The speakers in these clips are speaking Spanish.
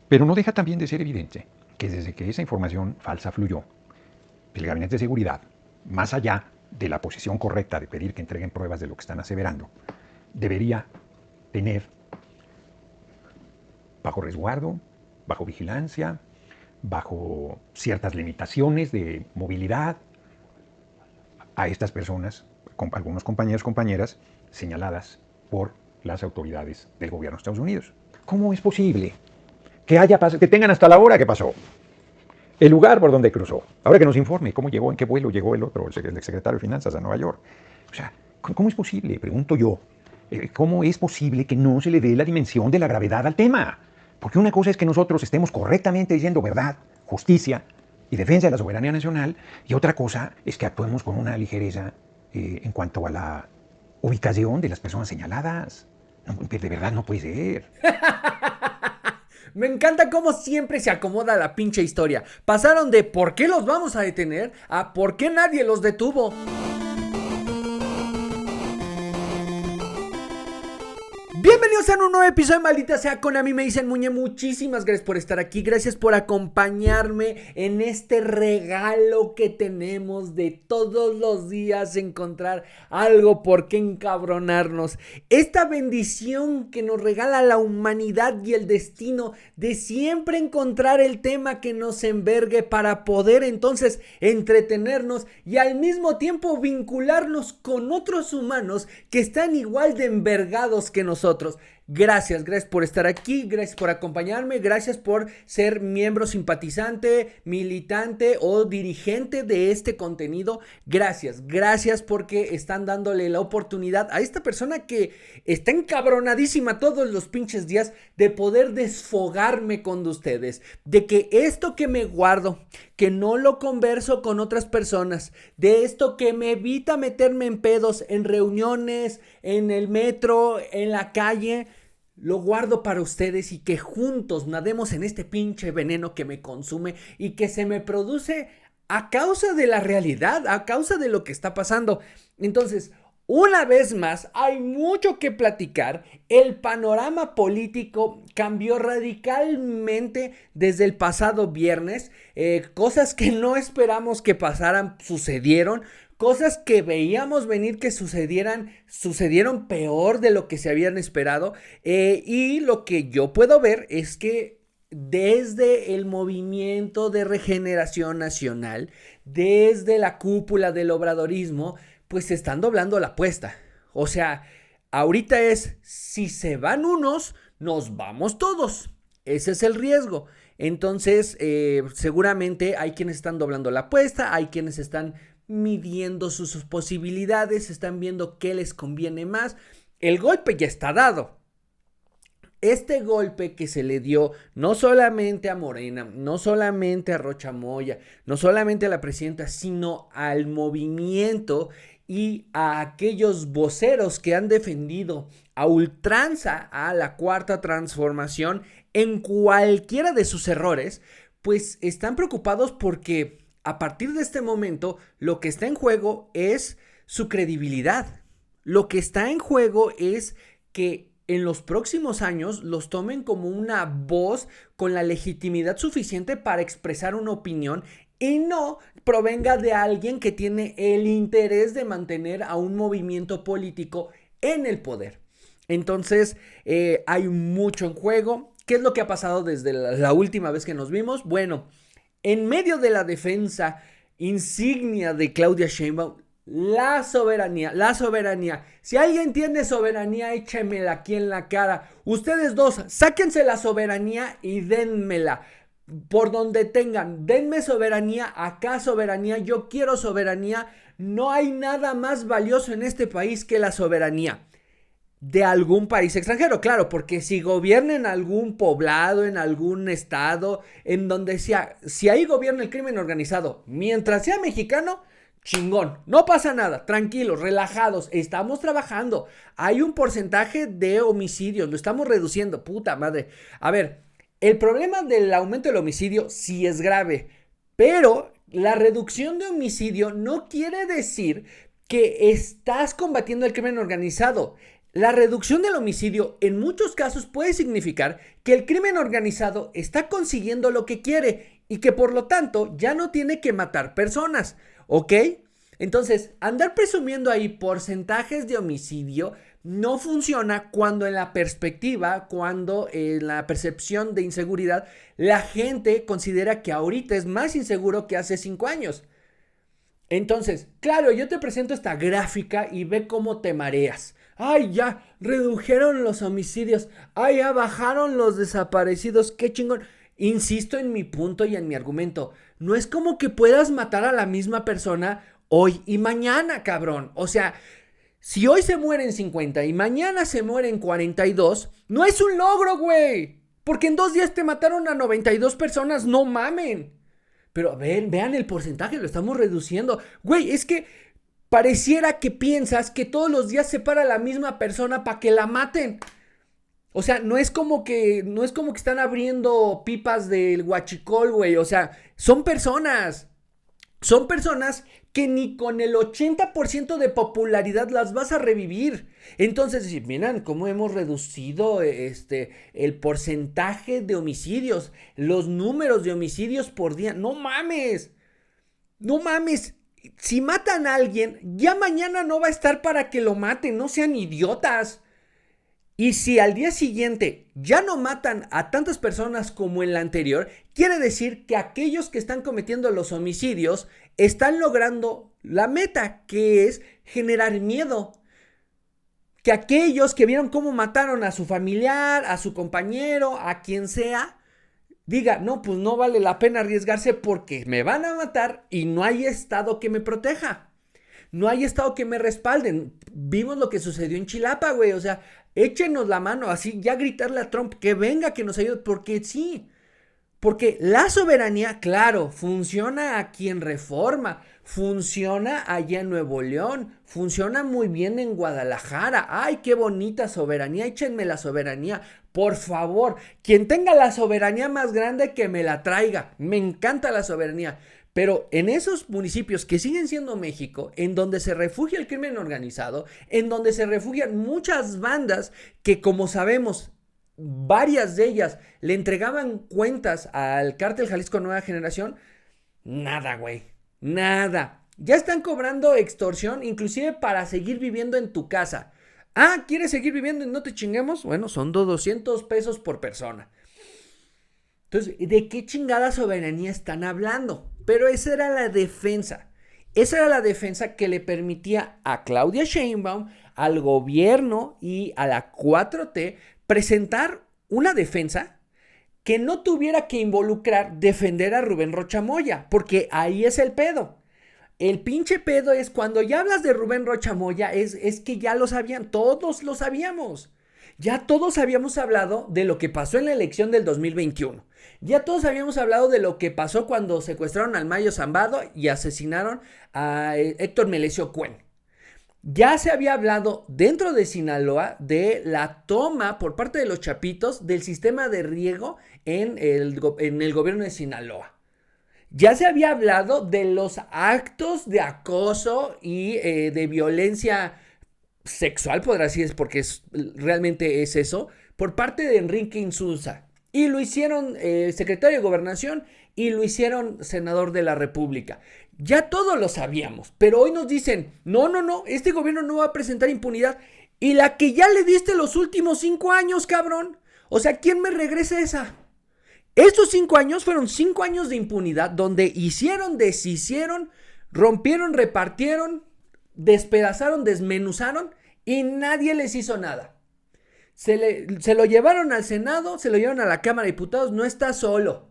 Pero no deja también de ser evidente que desde que esa información falsa fluyó, el Gabinete de Seguridad, más allá de la posición correcta de pedir que entreguen pruebas de lo que están aseverando, debería tener bajo resguardo, bajo vigilancia, bajo ciertas limitaciones de movilidad a estas personas, algunos compañeros, compañeras, señaladas por las autoridades del gobierno de Estados Unidos. ¿Cómo es posible que tengan hasta la hora que pasó, el lugar por donde cruzó? Ahora que nos informe cómo llegó, en qué vuelo llegó el otro, el exsecretario de Finanzas a Nueva York. O sea, ¿cómo es posible? Pregunto yo. ¿Cómo es posible que no se le dé la dimensión de la gravedad al tema? Porque una cosa es que nosotros estemos correctamente diciendo verdad, justicia y defensa de la soberanía nacional, y otra cosa es que actuemos con una ligereza en cuanto a la ubicación de las personas señaladas. No, de verdad no puede ser. Me encanta cómo siempre se acomoda la pinche historia. Pasaron de ¿por qué los vamos a detener? A ¿por qué nadie los detuvo? Bienvenidos a un nuevo episodio de Maldita Sea con A mí me dicen Muñe. Muchísimas gracias por estar aquí, gracias por acompañarme en este regalo que tenemos de todos los días encontrar algo por qué encabronarnos. Esta bendición que nos regala la humanidad y el destino de siempre encontrar el tema que nos envergue para poder entonces entretenernos y al mismo tiempo vincularnos con otros humanos que están igual de envergados que nosotros. Gracias por estar aquí, gracias por acompañarme, gracias por ser miembro simpatizante, militante o dirigente de este contenido. Gracias porque están dándole la oportunidad a esta persona que está encabronadísima todos los pinches días de poder desfogarme con ustedes, de que esto que me guardo, que no lo converso con otras personas, de esto que me evita meterme en pedos, en reuniones, en el metro, en la calle, lo guardo para ustedes y que juntos nademos en este pinche veneno que me consume y que se me produce a causa de la realidad, a causa de lo que está pasando. Entonces, una vez más, hay mucho que platicar. El panorama político cambió radicalmente desde el pasado viernes. Cosas que no esperamos que pasaran sucedieron. Cosas que veíamos venir que sucedieron peor de lo que se habían esperado. Y lo que yo puedo ver es que desde el movimiento de regeneración nacional, desde la cúpula del obradorismo, pues se están doblando la apuesta. O sea, ahorita es, si se van unos, nos vamos todos. Ese es el riesgo. Entonces, seguramente hay quienes están doblando la apuesta, hay quienes están midiendo sus posibilidades, están viendo qué les conviene más. El golpe ya está dado. Este golpe que se le dio no solamente a Morena, no solamente a Rocha Moya, no solamente a la presidenta, sino al movimiento y a aquellos voceros que han defendido a ultranza a la cuarta transformación en cualquiera de sus errores, pues están preocupados porque a partir de este momento lo que está en juego es su credibilidad. Lo que está en juego es que en los próximos años los tomen como una voz con la legitimidad suficiente para expresar una opinión y no provenga de alguien que tiene el interés de mantener a un movimiento político en el poder. Entonces, hay mucho en juego. ¿Qué es lo que ha pasado desde la última vez que nos vimos? Bueno, en medio de la defensa insignia de Claudia Sheinbaum, la soberanía. Si alguien tiene soberanía, échemela aquí en la cara. Ustedes dos, sáquense la soberanía y denmela. Por donde tengan, denme soberanía, acá soberanía, yo quiero soberanía. No hay nada más valioso en este país que la soberanía de algún país extranjero, claro, porque si gobierna en algún poblado, en algún estado, en donde sea, si ahí gobierna el crimen organizado, mientras sea mexicano, chingón, no pasa nada, tranquilos, relajados, estamos trabajando, hay un porcentaje de homicidios, lo estamos reduciendo, puta madre. A ver, el problema del aumento del homicidio sí es grave, pero la reducción de homicidio no quiere decir que estás combatiendo el crimen organizado. La reducción del homicidio en muchos casos puede significar que el crimen organizado está consiguiendo lo que quiere y que por lo tanto ya no tiene que matar personas, ¿ok? Entonces, andar presumiendo ahí porcentajes de homicidio no funciona cuando en la perspectiva, cuando en la percepción de inseguridad, la gente considera que ahorita es más inseguro que hace 5 años. Entonces, claro, yo te presento esta gráfica y ve cómo te mareas. Ay, ya, redujeron los homicidios. Ay, ya bajaron los desaparecidos. Qué chingón. Insisto en mi punto y en mi argumento. No es como que puedas matar a la misma persona hoy y mañana, cabrón. O sea, si hoy se mueren 50 y mañana se mueren 42, no es un logro, güey. Porque en 2 días te mataron a 92 personas, no mamen. Pero vean el porcentaje, lo estamos reduciendo. Güey, es que pareciera que piensas que todos los días se para la misma persona para que la maten. O sea, no es como que están abriendo pipas del huachicol, güey. O sea, son personas. Son personas que ni con el 80% de popularidad las vas a revivir. Entonces, miren cómo hemos reducido el porcentaje de homicidios, los números de homicidios por día. No mames. No mames. Si matan a alguien, ya mañana no va a estar para que lo maten. No sean idiotas. Y si al día siguiente ya no matan a tantas personas como en la anterior, quiere decir que aquellos que están cometiendo los homicidios están logrando la meta, que es generar miedo. Que aquellos que vieron cómo mataron a su familiar, a su compañero, a quien sea, diga, no, pues no vale la pena arriesgarse porque me van a matar y no hay Estado que me proteja. No hay Estado que me respalden. Vimos lo que sucedió en Chilapa, güey. O sea, échenos la mano, así ya gritarle a Trump que venga, que nos ayude, porque sí. Porque la soberanía, claro, funciona aquí en Reforma, funciona allá en Nuevo León, funciona muy bien en Guadalajara. ¡Ay, qué bonita soberanía! Échenme la soberanía, por favor. Quien tenga la soberanía más grande, que me la traiga. Me encanta la soberanía. Pero en esos municipios que siguen siendo México, en donde se refugia el crimen organizado, en donde se refugian muchas bandas que, como sabemos, varias de ellas le entregaban cuentas al Cártel Jalisco Nueva Generación, nada, güey, nada. Ya están cobrando extorsión, inclusive para seguir viviendo en tu casa. Ah, ¿quieres seguir viviendo y no te chinguemos? Bueno, son 200 pesos por persona. Entonces, ¿de qué chingada soberanía están hablando? Pero esa era la defensa. Esa era la defensa que le permitía a Claudia Sheinbaum, al gobierno y a la 4T presentar una defensa que no tuviera que involucrar defender a Rubén Rocha Moya, porque ahí es el pedo. El pinche pedo es cuando ya hablas de Rubén Rocha Moya, es que ya lo sabían, todos lo sabíamos. Ya todos habíamos hablado de lo que pasó en la elección del 2021. Ya todos habíamos hablado de lo que pasó cuando secuestraron al Mayo Zambado y asesinaron a Héctor Melesio Cuen. Ya se había hablado dentro de Sinaloa de la toma por parte de los chapitos del sistema de riego en el gobierno de Sinaloa. Ya se había hablado de los actos de acoso y de violencia sexual, podrá decir, porque realmente es eso, por parte de Enrique Insulza. Y lo hicieron secretario de Gobernación y lo hicieron senador de la República. Ya todos lo sabíamos, pero hoy nos dicen, no, este gobierno no va a presentar impunidad. Y la que ya le diste los últimos 5 años, cabrón. O sea, ¿quién me regresa esa? Estos 5 años fueron 5 años de impunidad donde hicieron, deshicieron, rompieron, repartieron, despedazaron, desmenuzaron y nadie les hizo nada. Se lo llevaron al Senado, se lo llevaron a la Cámara de Diputados, no está solo.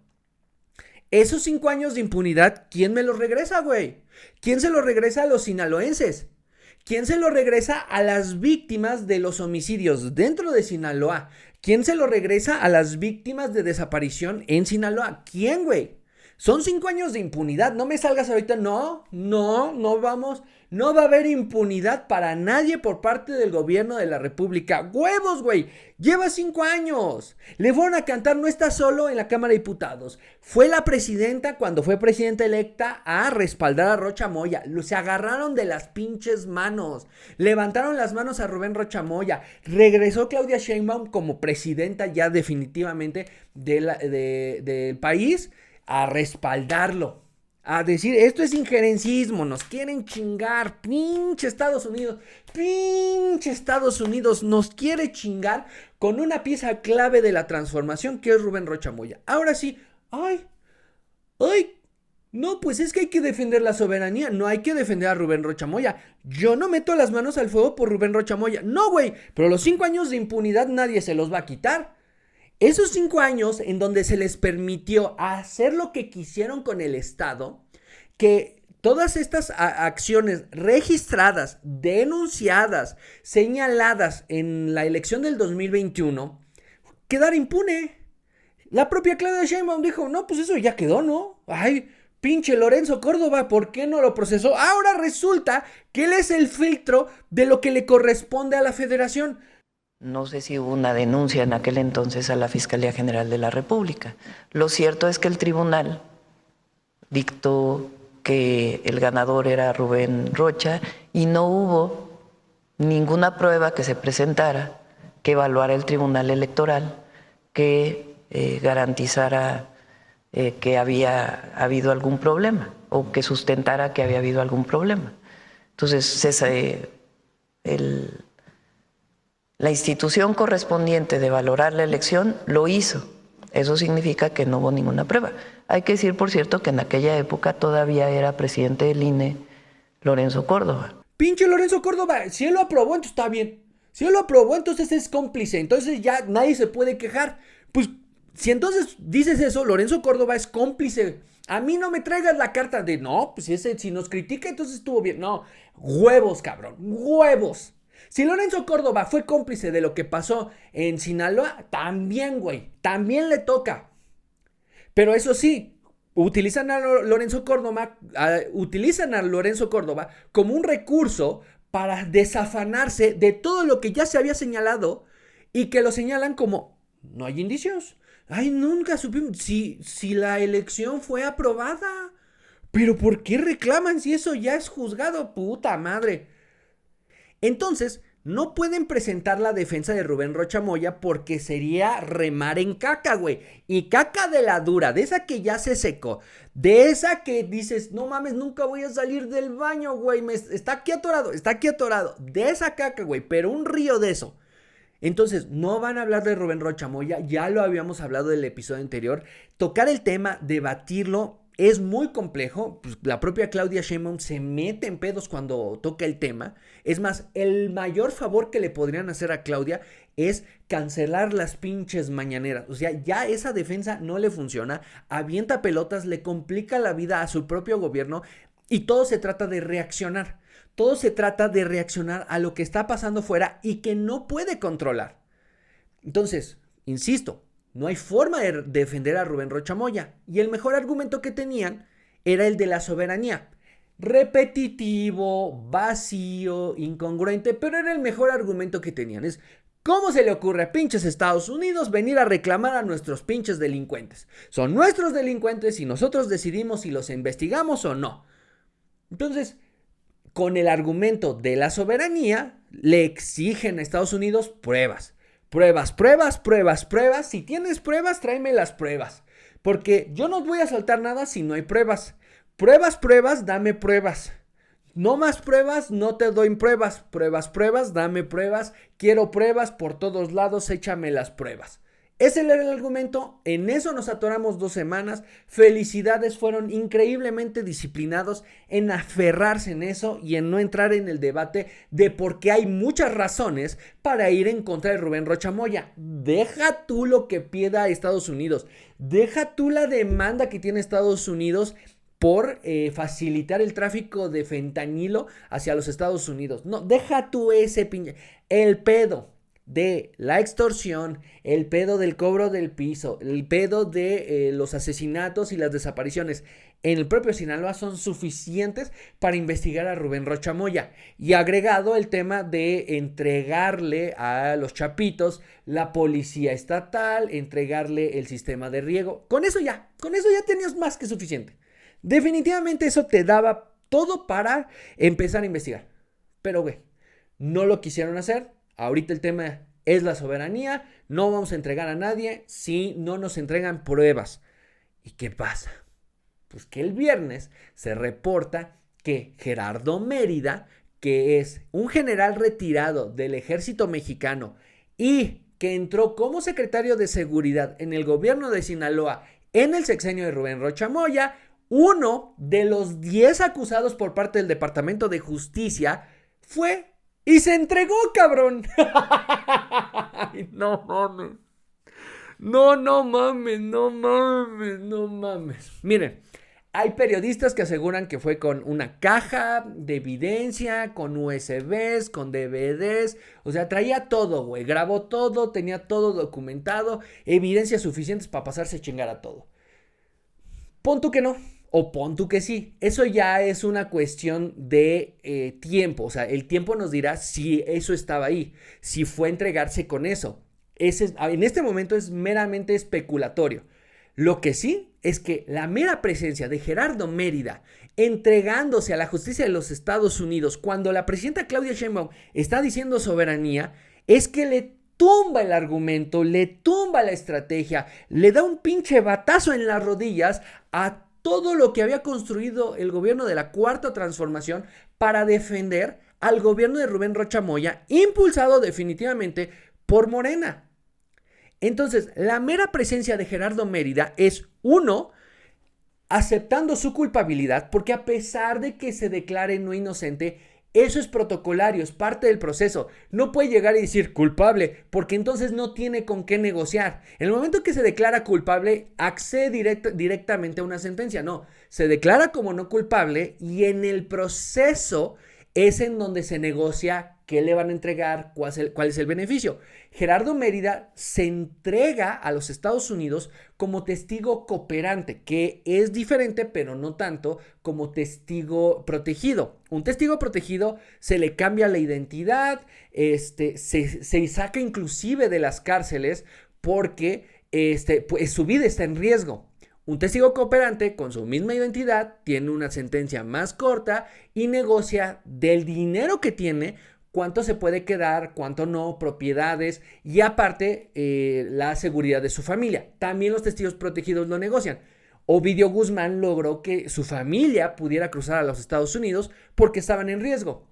Esos 5 años de impunidad, ¿quién me los regresa, güey? ¿Quién se los regresa a los sinaloenses? ¿Quién se lo regresa a las víctimas de los homicidios dentro de Sinaloa? ¿Quién se lo regresa a las víctimas de desaparición en Sinaloa? ¿Quién, güey? Son 5 años de impunidad. No me salgas ahorita. No vamos. No va a haber impunidad para nadie por parte del gobierno de la República. ¡Huevos, güey! Lleva 5 años. Le fueron a cantar, no está solo en la Cámara de Diputados. Fue la presidenta, cuando fue presidenta electa, a respaldar a Rocha Moya. Se agarraron de las pinches manos. Levantaron las manos a Rubén Rocha Moya. Regresó Claudia Sheinbaum como presidenta ya definitivamente del país a respaldarlo. A decir, esto es injerencismo, nos quieren chingar, pinche Estados Unidos nos quiere chingar con una pieza clave de la transformación que es Rubén Rocha Moya. Ahora sí, no, pues es que hay que defender la soberanía, no hay que defender a Rubén Rocha Moya. Yo no meto las manos al fuego por Rubén Rocha Moya, no, güey, pero los 5 años de impunidad nadie se los va a quitar. Esos 5 años en donde se les permitió hacer lo que quisieron con el Estado, que todas estas acciones registradas, denunciadas, señaladas en la elección del 2021, quedar impune. La propia Claudia Sheinbaum dijo, no, pues eso ya quedó, ¿no? Ay, pinche Lorenzo Córdoba, ¿por qué no lo procesó? Ahora resulta que él es el filtro de lo que le corresponde a la Federación. No sé si hubo una denuncia en aquel entonces a la Fiscalía General de la República. Lo cierto es que el tribunal dictó que el ganador era Rubén Rocha y no hubo ninguna prueba que se presentara que evaluara el Tribunal Electoral que garantizara que había habido algún problema o que sustentara que había habido algún problema. Entonces, la institución correspondiente de valorar la elección lo hizo. Eso significa que no hubo ninguna prueba. Hay que decir, por cierto, que en aquella época todavía era presidente del INE Lorenzo Córdoba. Pinche Lorenzo Córdoba, si él lo aprobó, entonces está bien. Si él lo aprobó, entonces es cómplice. Entonces ya nadie se puede quejar. Pues, si entonces dices eso, Lorenzo Córdova es cómplice. A mí no me traigas la carta de, no, pues si nos critica, entonces estuvo bien. No, huevos, cabrón, huevos. Si Lorenzo Córdoba fue cómplice de lo que pasó en Sinaloa, también, güey, también le toca. Pero eso sí, utilizan a Lorenzo Córdoba como un recurso para desafanarse de todo lo que ya se había señalado y que lo señalan como, no hay indicios. Ay, nunca supimos si la elección fue aprobada. Pero ¿por qué reclaman si eso ya es juzgado? Puta madre. Entonces, no pueden presentar la defensa de Rubén Rocha Moya porque sería remar en caca, güey. Y caca de la dura, de esa que ya se secó. De esa que dices, no mames, nunca voy a salir del baño, güey. Está aquí atorado. De esa caca, güey, pero un río de eso. Entonces, no van a hablar de Rubén Rocha Moya, ya lo habíamos hablado del episodio anterior. Tocar el tema, debatirlo, es muy complejo. Pues la propia Claudia Sheinbaum se mete en pedos cuando toca el tema. Es más, el mayor favor que le podrían hacer a Claudia es cancelar las pinches mañaneras. O sea, ya esa defensa no le funciona. Avienta pelotas, le complica la vida a su propio gobierno y todo se trata de reaccionar. Todo se trata de reaccionar a lo que está pasando fuera y que no puede controlar. Entonces, insisto, no hay forma de defender a Rubén Rocha Moya. Y el mejor argumento que tenían era el de la soberanía. Repetitivo, vacío, incongruente, pero era el mejor argumento que tenían. Es, ¿cómo se le ocurre a pinches Estados Unidos venir a reclamar a nuestros pinches delincuentes? Son nuestros delincuentes y nosotros decidimos si los investigamos o no. Entonces, con el argumento de la soberanía, le exigen a Estados Unidos pruebas. Pruebas. Si tienes pruebas, tráeme las pruebas. Porque yo no voy a soltar nada si no hay pruebas. Pruebas, dame pruebas. No más pruebas, no te doy pruebas. Pruebas, dame pruebas. Quiero pruebas por todos lados, échame las pruebas. Ese era el argumento, en eso nos atoramos 2 semanas. Felicidades, fueron increíblemente disciplinados en aferrarse en eso y en no entrar en el debate de por qué hay muchas razones para ir en contra de Rubén Rocha Moya. Deja tú lo que pida Estados Unidos, deja tú la demanda que tiene Estados Unidos por facilitar el tráfico de fentanilo hacia los Estados Unidos. No, deja tú ese el pedo de la extorsión, el pedo del cobro del piso, el pedo de los asesinatos y las desapariciones en el propio Sinaloa son suficientes para investigar a Rubén Rocha Moya. Y agregado el tema de entregarle a los chapitos la policía estatal, entregarle el sistema de riego. Con eso ya tenías más que suficiente. Definitivamente eso te daba todo para empezar a investigar. Pero güey, no lo quisieron hacer. Ahorita el tema es la soberanía. No vamos a entregar a nadie si no nos entregan pruebas. ¿Y qué pasa? Pues que el viernes se reporta que Gerardo Mérida, que es un general retirado del ejército mexicano y que entró como secretario de seguridad en el gobierno de Sinaloa en el sexenio de Rubén Rocha Moya, uno de los 10 acusados por parte del Departamento de Justicia, fue y se entregó, cabrón. Ay, no mames. No mames. Miren, hay periodistas que aseguran que fue con una caja de evidencia, con USBs, con DVDs, o sea, traía todo, güey, grabó todo, tenía todo documentado, evidencias suficientes para pasarse a chingar a todo. Pon tú que no, o pon tú que sí, eso ya es una cuestión de tiempo, o sea, el tiempo nos dirá si eso estaba ahí, si fue a entregarse con eso. En este momento es meramente especulatorio. Lo que sí es que la mera presencia de Gerardo Mérida entregándose a la justicia de los Estados Unidos cuando la presidenta Claudia Sheinbaum está diciendo soberanía, es que le tumba el argumento, le tumba la estrategia, le da un pinche batazo en las rodillas a todo lo que había construido el gobierno de la Cuarta Transformación para defender al gobierno de Rubén Rocha Moya, impulsado definitivamente por Morena. Entonces, la mera presencia de Gerardo Mérida es, uno, aceptando su culpabilidad, porque a pesar de que se declare no inocente, eso es protocolario, es parte del proceso. No puede llegar y decir culpable, porque entonces no tiene con qué negociar. En el momento que se declara culpable, accede directamente a una sentencia. No, se declara como no culpable y en el proceso es en donde se negocia qué le van a entregar, cuál es el beneficio. Gerardo Mérida se entrega a los Estados Unidos como testigo cooperante, que es diferente, pero no tanto, como testigo protegido. Un testigo protegido se le cambia la identidad, se saca inclusive de las cárceles porque pues, su vida está en riesgo. Un testigo cooperante con su misma identidad tiene una sentencia más corta y negocia del dinero que tiene, cuánto se puede quedar, cuánto no, propiedades y aparte la seguridad de su familia. También los testigos protegidos lo negocian. Ovidio Guzmán logró que su familia pudiera cruzar a los Estados Unidos porque estaban en riesgo.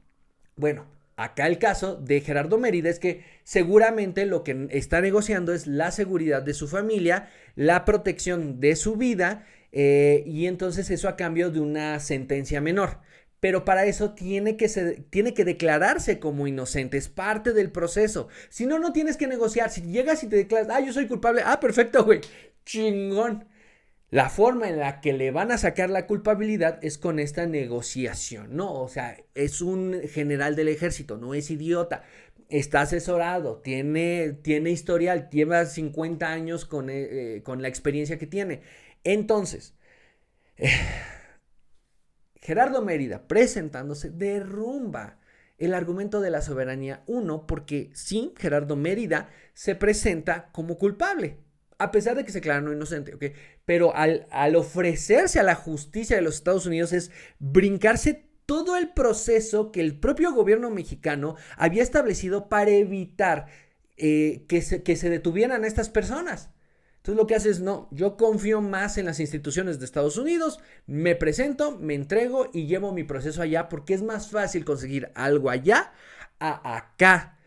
Bueno, acá el caso de Gerardo Mérida es que seguramente lo que está negociando es la seguridad de su familia, la protección de su vida y entonces eso a cambio de una sentencia menor. Pero para eso tiene que declararse como inocente, es parte del proceso. Si no, no tienes que negociar. Si llegas y te declaras, yo soy culpable, perfecto, güey, chingón. La forma en la que le van a sacar la culpabilidad es con esta negociación, ¿no? O sea, es un general del ejército, no es idiota, está asesorado, tiene historial, lleva 50 años con la experiencia que tiene. Entonces, Gerardo Mérida presentándose derrumba el argumento de la soberanía. Uno, porque sí, Gerardo Mérida se presenta como culpable, a pesar de que se declara no inocente, ¿ok? Pero al ofrecerse a la justicia de los Estados Unidos es brincarse todo el proceso que el propio gobierno mexicano había establecido para evitar que se detuvieran a estas personas. Entonces lo que hace es, no, yo confío más en las instituciones de Estados Unidos, me presento, me entrego y llevo mi proceso allá porque es más fácil conseguir algo allá a acá,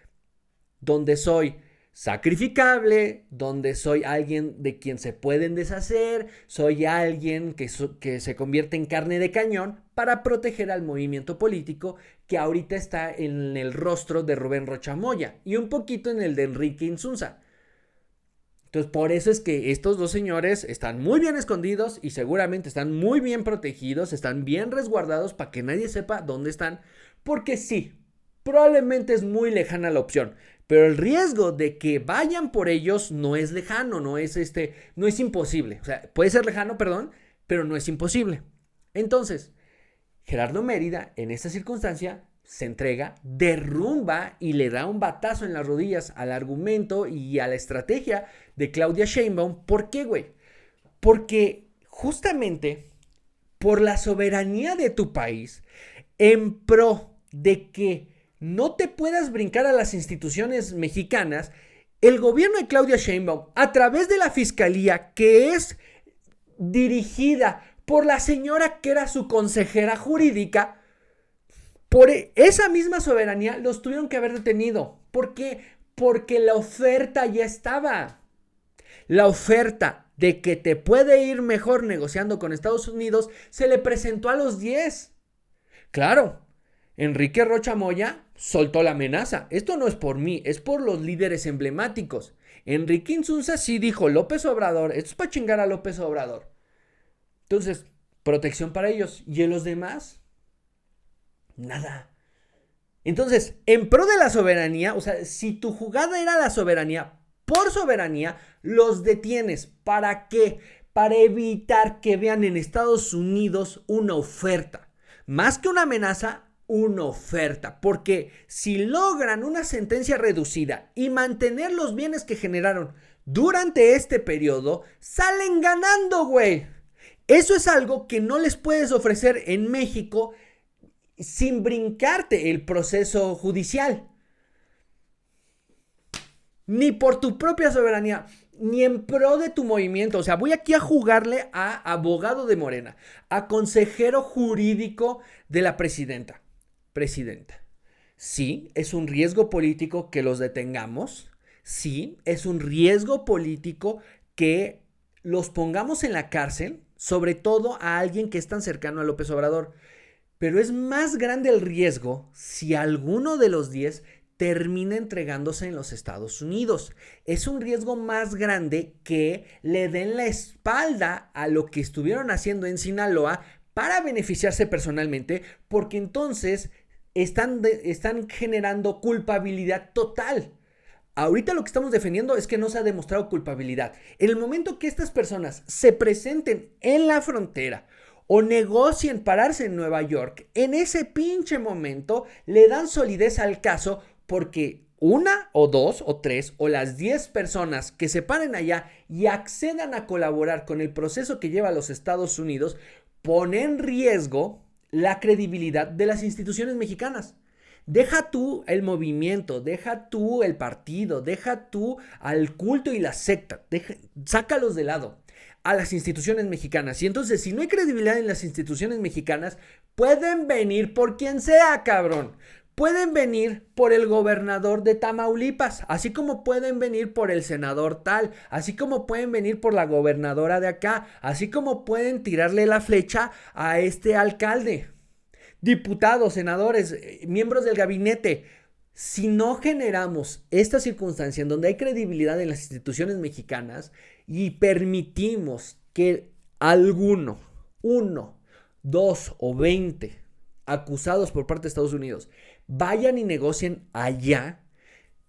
donde soy sacrificable, donde soy alguien de quien se pueden deshacer, soy alguien que se convierte en carne de cañón para proteger al movimiento político que ahorita está en el rostro de Rubén Rocha Moya y un poquito en el de Enrique Insunza. Entonces, por eso es que estos dos señores están muy bien escondidos y seguramente están muy bien protegidos, están bien resguardados para que nadie sepa dónde están, porque sí, probablemente es muy lejana la opción, Pero el riesgo de que vayan por ellos no es lejano, no es imposible. O sea, puede ser lejano, perdón, pero no es imposible. Entonces, Gerardo Mérida, en esta circunstancia, se entrega, derrumba y le da un batazo en las rodillas al argumento y a la estrategia de Claudia Sheinbaum. ¿Por qué, güey? Porque justamente por la soberanía de tu país, en pro de que no te puedas brincar a las instituciones mexicanas, el gobierno de Claudia Sheinbaum, a través de la fiscalía, que es dirigida por la señora que era su consejera jurídica, por esa misma soberanía los tuvieron que haber detenido. ¿Por qué? Porque la oferta ya estaba. La oferta de que te puede ir mejor negociando con Estados Unidos se le presentó a los 10. Claro, Enrique Rocha Moya soltó la amenaza. Esto no es por mí, es por los líderes emblemáticos. Enrique Insunza sí dijo, López Obrador, esto es para chingar a López Obrador. Entonces, protección para ellos. ¿Y en los demás? Nada. Entonces, en pro de la soberanía, o sea, si tu jugada era la soberanía, por soberanía, los detienes. ¿Para qué? Para evitar que vean en Estados Unidos una oferta. Más que una amenaza, una oferta. Porque si logran una sentencia reducida y mantener los bienes que generaron durante este periodo, salen ganando, güey. Eso es algo que no les puedes ofrecer en México sin brincarte el proceso judicial. Ni por tu propia soberanía, ni en pro de tu movimiento. O sea, voy aquí a jugarle a abogado de Morena, a consejero jurídico de la presidenta. Sí, es un riesgo político que los detengamos. Sí, es un riesgo político que los pongamos en la cárcel, sobre todo a alguien que es tan cercano a López Obrador. Pero es más grande el riesgo si alguno de los 10 termina entregándose en los Estados Unidos. Es un riesgo más grande que le den la espalda a lo que estuvieron haciendo en Sinaloa para beneficiarse personalmente, porque entonces están generando culpabilidad total. Ahorita lo que estamos defendiendo es que no se ha demostrado culpabilidad. En el momento que estas personas se presenten en la frontera o negocien pararse en Nueva York, en ese pinche momento le dan solidez al caso, porque una o dos o tres o las 10 personas que se paren allá y accedan a colaborar con el proceso que lleva a los Estados Unidos ponen en riesgo la credibilidad de las instituciones mexicanas. Deja tú el movimiento, deja tú el partido, deja tú al culto y la secta, sácalos de lado a las instituciones mexicanas. Y entonces, si no hay credibilidad en las instituciones mexicanas, pueden venir por quien sea, cabrón. Pueden venir por el gobernador de Tamaulipas, así como pueden venir por el senador tal, así como pueden venir por la gobernadora de acá, así como pueden tirarle la flecha a este alcalde. Diputados, senadores, miembros del gabinete. Si no generamos esta circunstancia en donde hay credibilidad en las instituciones mexicanas y permitimos que alguno, 1, 2 o 20 acusados por parte de Estados Unidos vayan y negocien allá,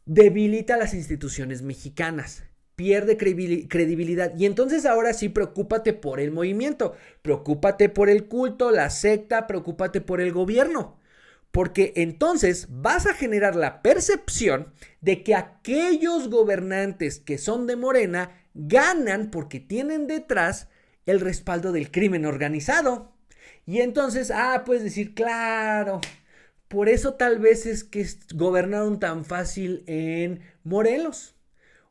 debilita a las instituciones mexicanas, pierde credibilidad. Y entonces ahora sí, preocúpate por el movimiento, preocúpate por el culto, la secta, preocúpate por el gobierno. Porque entonces vas a generar la percepción de que aquellos gobernantes que son de Morena ganan porque tienen detrás el respaldo del crimen organizado. Y entonces, puedes decir, claro, por eso tal vez es que gobernaron tan fácil en Morelos.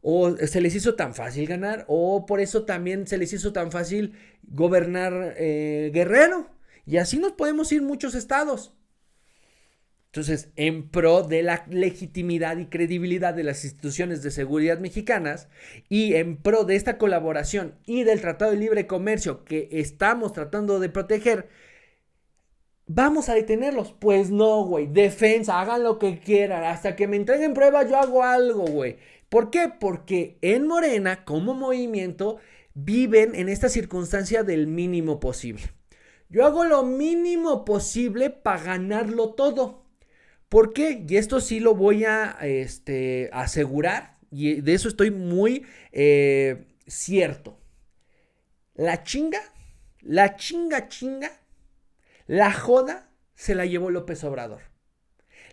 O se les hizo tan fácil ganar, o por eso también se les hizo tan fácil gobernar Guerrero. Y así nos podemos ir muchos estados. Entonces, en pro de la legitimidad y credibilidad de las instituciones de seguridad mexicanas y en pro de esta colaboración y del Tratado de Libre Comercio que estamos tratando de proteger, ¿vamos a detenerlos? Pues no, güey. Defensa, hagan lo que quieran. Hasta que me entreguen pruebas, yo hago algo, güey. ¿Por qué? Porque en Morena, como movimiento, viven en esta circunstancia del mínimo posible. Yo hago lo mínimo posible para ganarlo todo. ¿Por qué? Y esto sí lo voy a asegurar, y de eso estoy muy cierto. La chinga, la joda se la llevó López Obrador.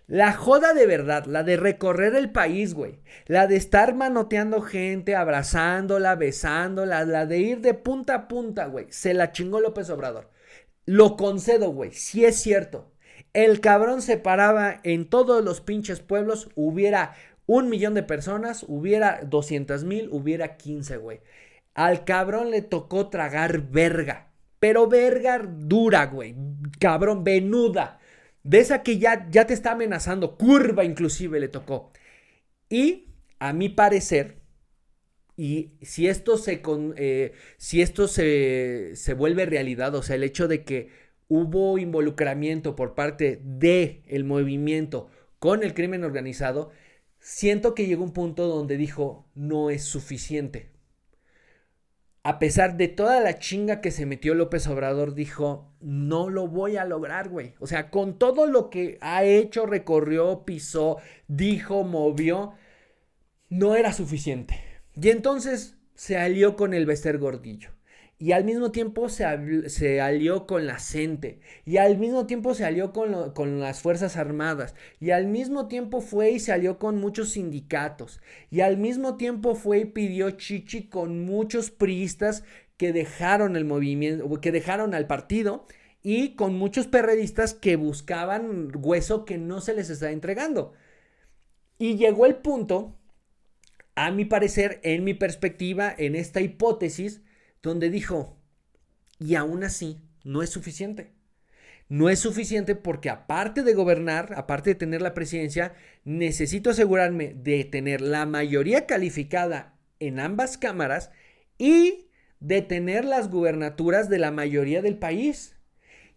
La joda de verdad, la de recorrer el país, güey. La de estar manoteando gente, abrazándola, besándola, la de ir de punta a punta, güey. Se la chingó López Obrador. Lo concedo, güey. Sí es cierto. El cabrón se paraba en todos los pinches pueblos. Hubiera 1 millón de personas, hubiera 200,000, hubiera 15, güey. Al cabrón le tocó tragar verga. Pero verga dura, güey. Cabrón, venuda. De esa que ya te está amenazando. Curva inclusive le tocó. Y a mi parecer, y si esto se vuelve realidad, o sea, el hecho de que hubo involucramiento por parte del movimiento con el crimen organizado, siento que llegó un punto donde dijo, no es suficiente. A pesar de toda la chinga que se metió López Obrador, dijo, no lo voy a lograr, güey. O sea, con todo lo que ha hecho, recorrió, pisó, dijo, movió, no era suficiente. Y entonces se alió con el Bester Gordillo. Y al mismo tiempo se alió con la CENTE. Y al mismo tiempo se alió con las Fuerzas Armadas. Y al mismo tiempo fue y se alió con muchos sindicatos. Y al mismo tiempo fue y pidió chichi con muchos priistas que dejaron el movimiento, que dejaron al partido. Y con muchos perredistas que buscaban hueso que no se les está entregando. Y llegó el punto, a mi parecer, en mi perspectiva, en esta hipótesis, donde dijo, y aún así, no es suficiente. No es suficiente porque aparte de gobernar, aparte de tener la presidencia, necesito asegurarme de tener la mayoría calificada en ambas cámaras y de tener las gubernaturas de la mayoría del país.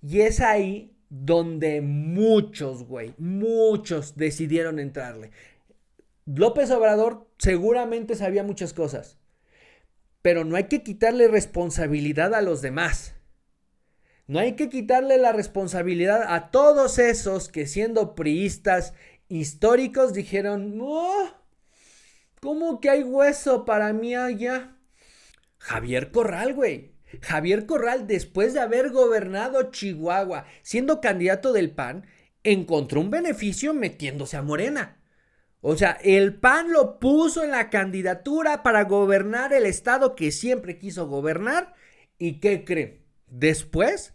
Y es ahí donde muchos decidieron entrarle. López Obrador seguramente sabía muchas cosas, pero no hay que quitarle responsabilidad a los demás. No hay que quitarle la responsabilidad a todos esos que siendo priistas históricos dijeron, no, ¿cómo que hay hueso para mí allá? Javier Corral, güey. Javier Corral, después de haber gobernado Chihuahua, siendo candidato del PAN, encontró un beneficio metiéndose a Morena. O sea, el PAN lo puso en la candidatura para gobernar el estado que siempre quiso gobernar. ¿Y qué creen? Después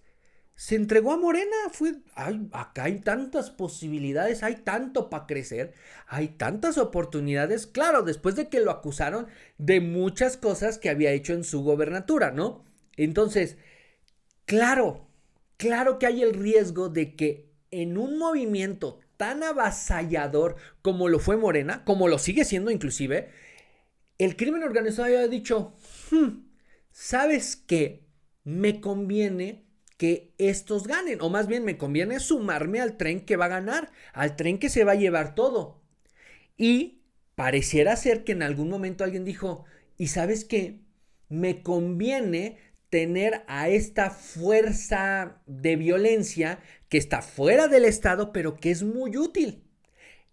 se entregó a Morena. Acá hay tantas posibilidades, hay tanto para crecer, hay tantas oportunidades. Claro, después de que lo acusaron de muchas cosas que había hecho en su gobernatura, ¿no? Entonces, claro que hay el riesgo de que en un movimiento tan avasallador como lo fue Morena, como lo sigue siendo inclusive, el crimen organizado haya dicho, ¿sabes qué? Me conviene que estos ganen, o más bien me conviene sumarme al tren que va a ganar, al tren que se va a llevar todo. Y pareciera ser que en algún momento alguien dijo, ¿y sabes qué? Me conviene tener a esta fuerza de violencia que está fuera del Estado, pero que es muy útil.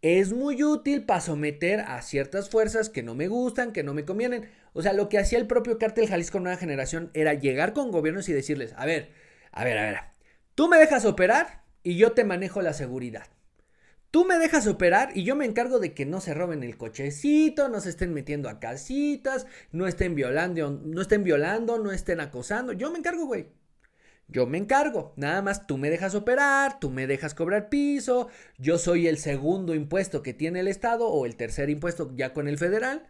Es muy útil para someter a ciertas fuerzas que no me gustan, que no me convienen. O sea, lo que hacía el propio Cártel Jalisco Nueva Generación era llegar con gobiernos y decirles, a ver, tú me dejas operar y yo te manejo la seguridad. Tú me dejas operar y yo me encargo de que no se roben el cochecito, no se estén metiendo a casitas, no estén violando, no estén acosando. Yo me encargo, güey. Yo me encargo. Nada más tú me dejas operar, tú me dejas cobrar piso. Yo soy el segundo impuesto que tiene el Estado o el tercer impuesto ya con el federal.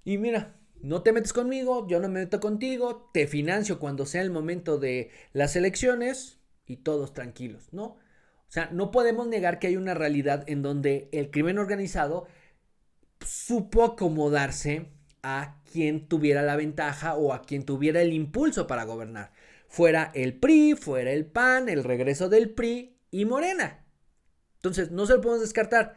Y mira, no te metes conmigo, yo no me meto contigo. Te financio cuando sea el momento de las elecciones y todos tranquilos, ¿no? O sea, no podemos negar que hay una realidad en donde el crimen organizado supo acomodarse a quien tuviera la ventaja o a quien tuviera el impulso para gobernar. Fuera el PRI, fuera el PAN, el regreso del PRI y Morena. Entonces, no se lo podemos descartar.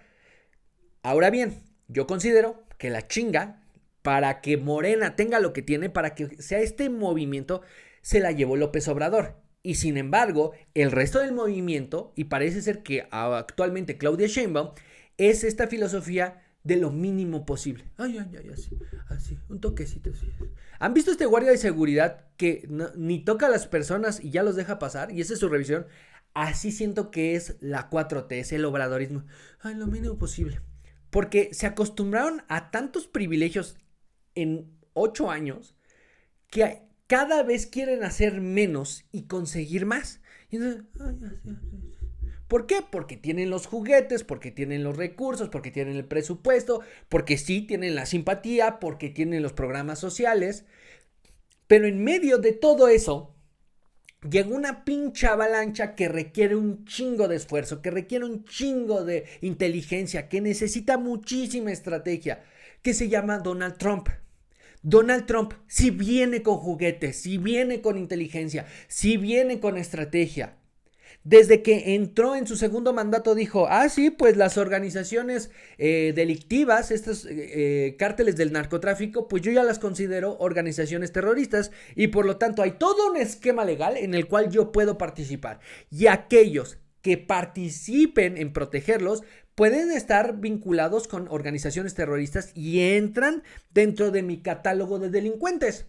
Ahora bien, yo considero que la chinga para que Morena tenga lo que tiene, para que sea este movimiento, se la llevó López Obrador. Y sin embargo, el resto del movimiento, y parece ser que actualmente Claudia Sheinbaum, es esta filosofía de lo mínimo posible. Ay, así, un toquecito así. ¿Han visto este guardia de seguridad que ni toca a las personas y ya los deja pasar? Y esa es su revisión. Así siento que es la 4T, es el obradorismo. Ay, lo mínimo posible. Porque se acostumbraron a tantos privilegios en 8 años que cada vez quieren hacer menos y conseguir más. Y entonces, ¿por qué? Porque tienen los juguetes, porque tienen los recursos, porque tienen el presupuesto, porque sí tienen la simpatía, porque tienen los programas sociales. Pero en medio de todo eso, llega una pinche avalancha que requiere un chingo de esfuerzo, que requiere un chingo de inteligencia, que necesita muchísima estrategia, que se llama Donald Trump. Donald Trump sí viene con juguetes, sí viene con inteligencia, sí viene con estrategia. Desde que entró en su segundo mandato dijo, sí, pues las organizaciones delictivas, estos cárteles del narcotráfico, pues yo ya las considero organizaciones terroristas y por lo tanto hay todo un esquema legal en el cual yo puedo participar. Y aquellos que participen en protegerlos pueden estar vinculados con organizaciones terroristas y entran dentro de mi catálogo de delincuentes.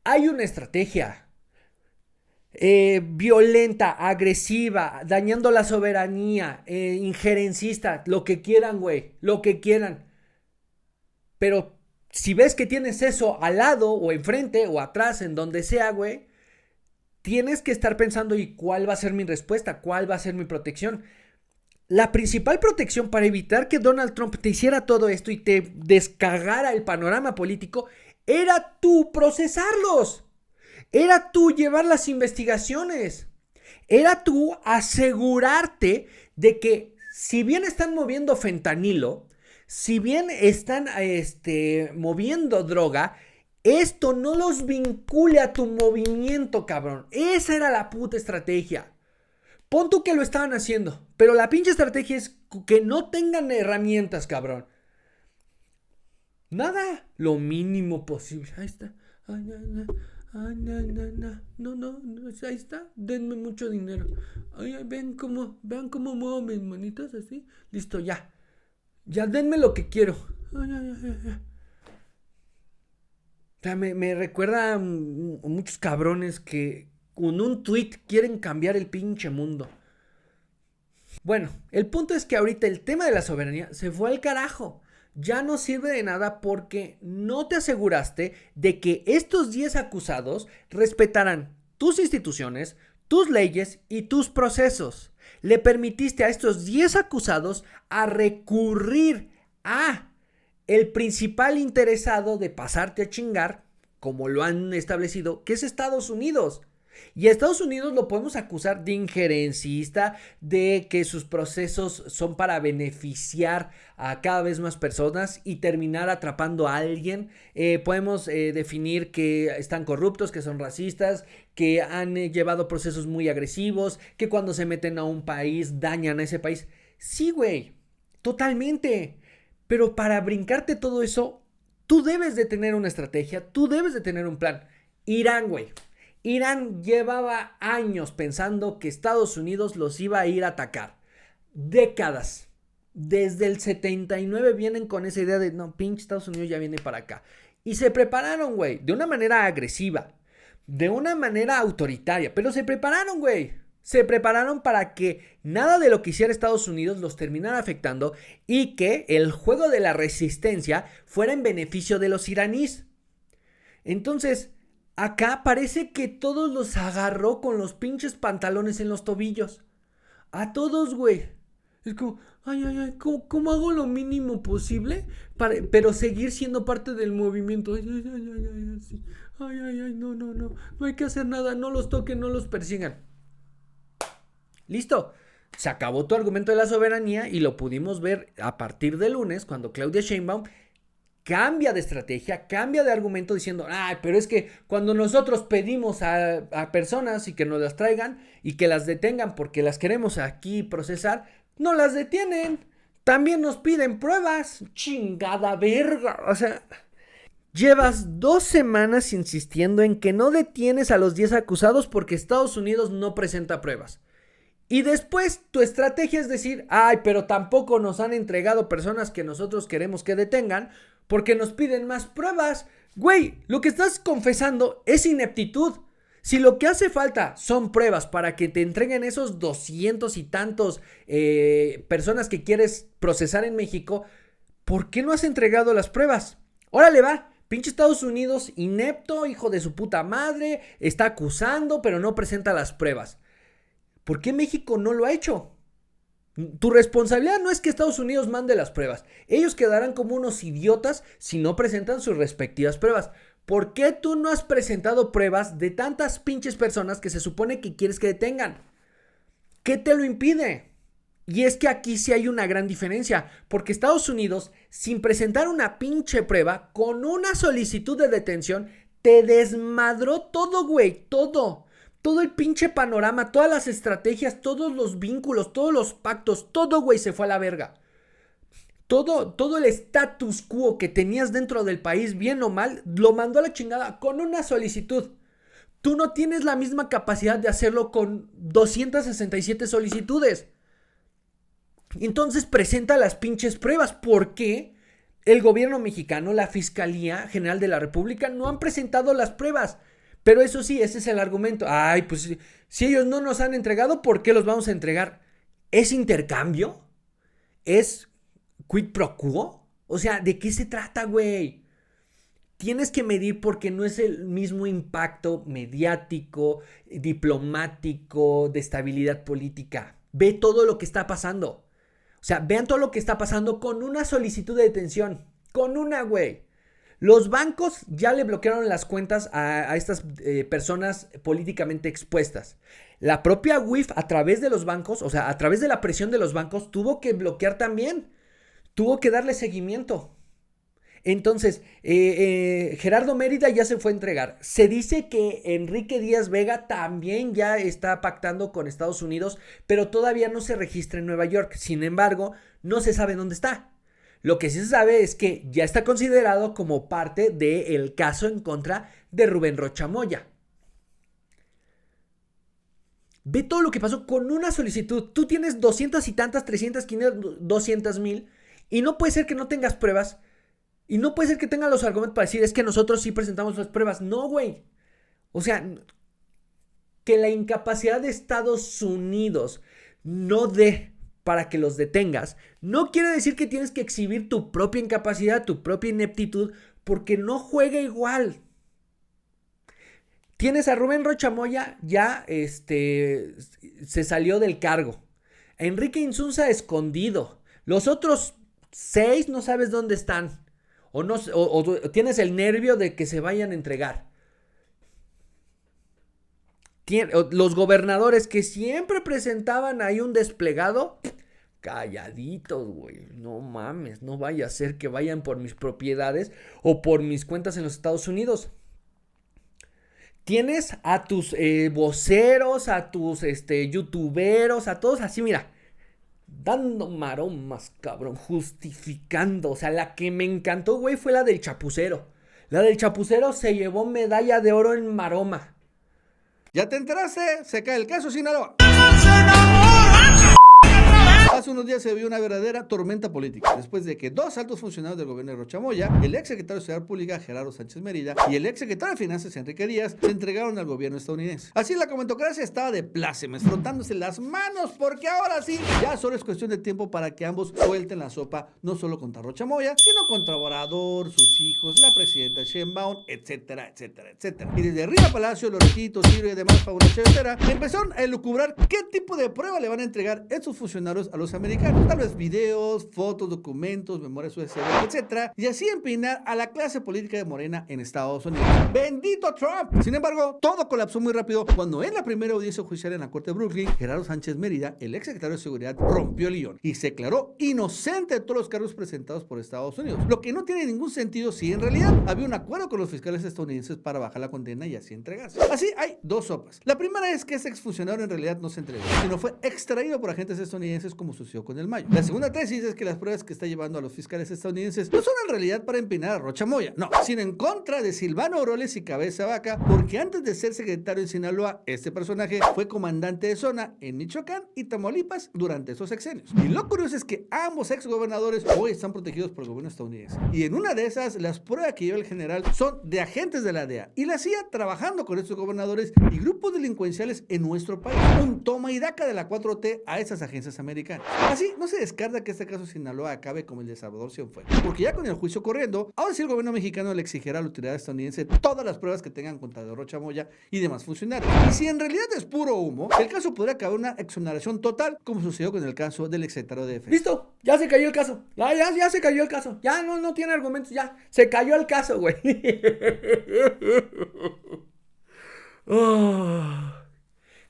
Hay una estrategia violenta, agresiva, dañando la soberanía, injerencista, lo que quieran, güey, lo que quieran. Pero si ves que tienes eso al lado o enfrente o atrás, en donde sea, güey, tienes que estar pensando, ¿y cuál va a ser mi respuesta? ¿Cuál va a ser mi protección? La principal protección para evitar que Donald Trump te hiciera todo esto y te descagara el panorama político era tú procesarlos. Era tú llevar las investigaciones. Era tú asegurarte de que si bien están moviendo fentanilo, si bien están moviendo droga, esto no los vincule a tu movimiento, cabrón. Esa era la puta estrategia. Pon tú que lo estaban haciendo, pero la pinche estrategia es que no tengan herramientas, cabrón. Nada, lo mínimo posible. Ahí está. No, ahí está. Denme mucho dinero. Vean cómo muevo mis manitas así. Listo, ya. Ya denme lo que quiero. O sea, me recuerda a muchos cabrones que con un tweet quieren cambiar el pinche mundo. Bueno, el punto es que ahorita el tema de la soberanía se fue al carajo. Ya no sirve de nada porque no te aseguraste de que estos 10 acusados respetarán tus instituciones, tus leyes y tus procesos. Le permitiste a estos 10 acusados a recurrir a el principal interesado de pasarte a chingar, como lo han establecido, que es Estados Unidos. Y a Estados Unidos lo podemos acusar de injerencista, de que sus procesos son para beneficiar a cada vez más personas y terminar atrapando a alguien. Podemos definir que están corruptos, que son racistas, que han llevado procesos muy agresivos, que cuando se meten a un país dañan a ese país. Sí, güey, totalmente. Pero para brincarte todo eso, tú debes de tener una estrategia, tú debes de tener un plan. Irán, güey. Irán llevaba años pensando que Estados Unidos los iba a ir a atacar. Décadas. Desde el 79 vienen con esa idea de, no, pinche Estados Unidos ya viene para acá. Y se prepararon, güey, de una manera agresiva, de una manera autoritaria, pero se prepararon, güey. Se prepararon para que nada de lo que hiciera Estados Unidos los terminara afectando y que el juego de la resistencia fuera en beneficio de los iraníes. Entonces, acá parece que todos los agarró con los pinches pantalones en los tobillos. A todos, güey. Es como, ¿cómo hago lo mínimo posible pero seguir siendo parte del movimiento? No hay que hacer nada, no los toquen, no los persigan. Listo, se acabó tu argumento de la soberanía y lo pudimos ver a partir de lunes cuando Claudia Sheinbaum cambia de estrategia, cambia de argumento diciendo, pero es que cuando nosotros pedimos a personas y que nos las traigan y que las detengan porque las queremos aquí procesar, no las detienen. También nos piden pruebas. Chingada verga. O sea, Llevas 2 semanas insistiendo en que no detienes a los 10 acusados porque Estados Unidos no presenta pruebas. Y después tu estrategia es decir, ay, pero tampoco nos han entregado personas que nosotros queremos que detengan porque nos piden más pruebas. Güey, lo que estás confesando es ineptitud. Si lo que hace falta son pruebas para que te entreguen esos 200 y tantos personas que quieres procesar en México, ¿por qué no has entregado las pruebas? Órale, va. Pinche Estados Unidos, inepto, hijo de su puta madre, está acusando, pero no presenta las pruebas. ¿Por qué México no lo ha hecho? Tu responsabilidad no es que Estados Unidos mande las pruebas. Ellos quedarán como unos idiotas si no presentan sus respectivas pruebas. ¿Por qué tú no has presentado pruebas de tantas pinches personas que se supone que quieres que detengan? ¿Qué te lo impide? Y es que aquí sí hay una gran diferencia, porque Estados Unidos, sin presentar una pinche prueba, con una solicitud de detención, te desmadró todo, güey, todo. Todo el pinche panorama, todas las estrategias, todos los vínculos, todos los pactos, todo, güey, se fue a la verga. Todo el status quo que tenías dentro del país, bien o mal, lo mandó a la chingada con una solicitud. Tú no tienes la misma capacidad de hacerlo con 267 solicitudes. Entonces presenta las pinches pruebas. ¿Por qué el gobierno mexicano, la Fiscalía General de la República no han presentado las pruebas? Pero eso sí, ese es el argumento. Ay, pues si ellos no nos han entregado, ¿por qué los vamos a entregar? ¿Es intercambio? ¿Es quid pro quo? O sea, ¿de qué se trata, güey? Tienes que medir porque no es el mismo impacto mediático, diplomático, de estabilidad política. Ve todo lo que está pasando. O sea, vean todo lo que está pasando con una solicitud de detención. Con una, güey. Los bancos ya le bloquearon las cuentas a estas personas políticamente expuestas. La propia UIF a través de los bancos, o sea, a través de la presión de los bancos, tuvo que bloquear también. Tuvo que darle seguimiento. Entonces, Gerardo Mérida ya se fue a entregar. Se dice que Enrique Díaz Vega también ya está pactando con Estados Unidos, pero todavía no se registra en Nueva York. Sin embargo, no se sabe dónde está. Lo que sí se sabe es que ya está considerado como parte del caso en contra de Rubén Rocha Moya. Ve todo lo que pasó con una solicitud. Tú tienes 200 y tantas, 300, 500, 200 mil y no puede ser que no tengas pruebas. Y no puede ser que tengan los argumentos para decir es que nosotros sí presentamos las pruebas. No, güey. O sea, que la incapacidad de Estados Unidos no dé para que los detengas, no quiere decir que tienes que exhibir tu propia incapacidad, tu propia ineptitud, porque no juega igual. Tienes a Rubén Rocha Moya, ya se salió del cargo. A Enrique Insunza escondido. Los otros 6 no sabes dónde están. O tienes el nervio de que se vayan a entregar. Los gobernadores que siempre presentaban ahí un desplegado, calladitos, güey. No mames, no vaya a ser que vayan por mis propiedades o por mis cuentas en los Estados Unidos. Tienes a tus voceros, a tus youtuberos, a todos así, mira, dando maromas, cabrón, justificando. O sea, la que me encantó, güey, fue la del Chapucero. La del Chapucero se llevó medalla de oro en maroma. ¿Ya te enteraste? Se cae el caso Sinaloa. Hace unos días se vio una verdadera tormenta política, después de que 2 altos funcionarios del gobierno de Rocha Moya, el ex secretario de Seguridad Pública Gerardo Sánchez Mérida y el ex secretario de Finanzas Enrique Díaz se entregaron al gobierno estadounidense. Así la comentocracia estaba de plácemes, frotándose las manos, porque ahora sí, ya solo es cuestión de tiempo para que ambos suelten la sopa, no solo contra Rocha Moya, sino contra Obrador, sus hijos, la presidenta Sheinbaum, etcétera, etcétera, etcétera. Y desde Riva Palacio, Loretito, Ciro y demás fabulaciones, etcétera, empezaron a elucubrar qué tipo de prueba le van a entregar estos funcionarios a los americanos. Tal vez videos, fotos, documentos, memorias USB, etcétera, y así empinar a la clase política de Morena en Estados Unidos. ¡Bendito Trump! Sin embargo, todo colapsó muy rápido cuando en la primera audiencia judicial en la Corte de Brooklyn, Gerardo Sánchez Mérida, el ex secretario de Seguridad, rompió el guión y se declaró inocente de todos los cargos presentados por Estados Unidos. Lo que no tiene ningún sentido si en realidad había un acuerdo con los fiscales estadounidenses para bajar la condena y así entregarse. Así hay 2 sopas. La primera es que ese exfuncionario en realidad no se entregó, sino fue extraído por agentes estadounidenses como como sucedió con el Mayo. La segunda tesis es que las pruebas que está llevando a los fiscales estadounidenses no son en realidad para empinar a Rocha Moya, no, sino en contra de Silvano Aureoles y Cabeza Vaca, porque antes de ser secretario en Sinaloa, este personaje fue comandante de zona en Michoacán y Tamaulipas durante esos sexenios. Y lo curioso es que ambos exgobernadores hoy están protegidos por el gobierno estadounidense. Y en una de esas, las pruebas que lleva el general son de agentes de la DEA y la CIA trabajando con estos gobernadores y grupos delincuenciales en nuestro país. Un toma y daca de la 4T a esas agencias americanas. Así, no se descarta que este caso de Sinaloa acabe como el de Salvador Cienfuegos, porque ya con el juicio corriendo, ahora sí el gobierno mexicano le exigirá a la autoridad estadounidense todas las pruebas que tengan contra de Rocha Moya y demás funcionarios. Y si en realidad es puro humo, el caso podría acabar una exoneración total, como sucedió con el caso del exsecretario de Defensa. Listo, ya se cayó el caso. Ya se cayó el caso. Ya no tiene argumentos, ya. Se cayó el caso, güey. Oh.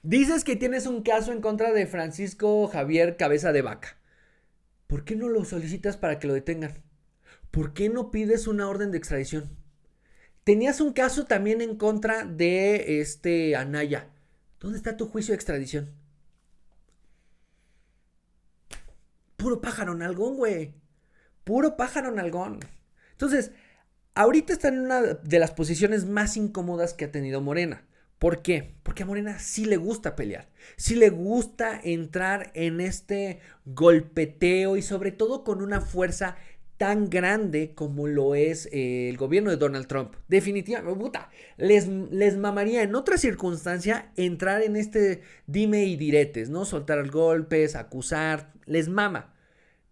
Dices que tienes un caso en contra de Francisco Javier Cabeza de Vaca. ¿Por qué no lo solicitas para que lo detengan? ¿Por qué no pides una orden de extradición? Tenías un caso también en contra de Anaya. ¿Dónde está tu juicio de extradición? Puro pájaro nalgón, güey. Puro pájaro nalgón. Entonces, ahorita está en una de las posiciones más incómodas que ha tenido Morena. ¿Por qué? Porque a Morena sí le gusta pelear. Sí le gusta entrar en este golpeteo y sobre todo con una fuerza tan grande como lo es el gobierno de Donald Trump. Definitivamente, puta, les mamaría en otra circunstancia entrar en este dime y diretes, ¿no? Soltar golpes, acusar, les mama.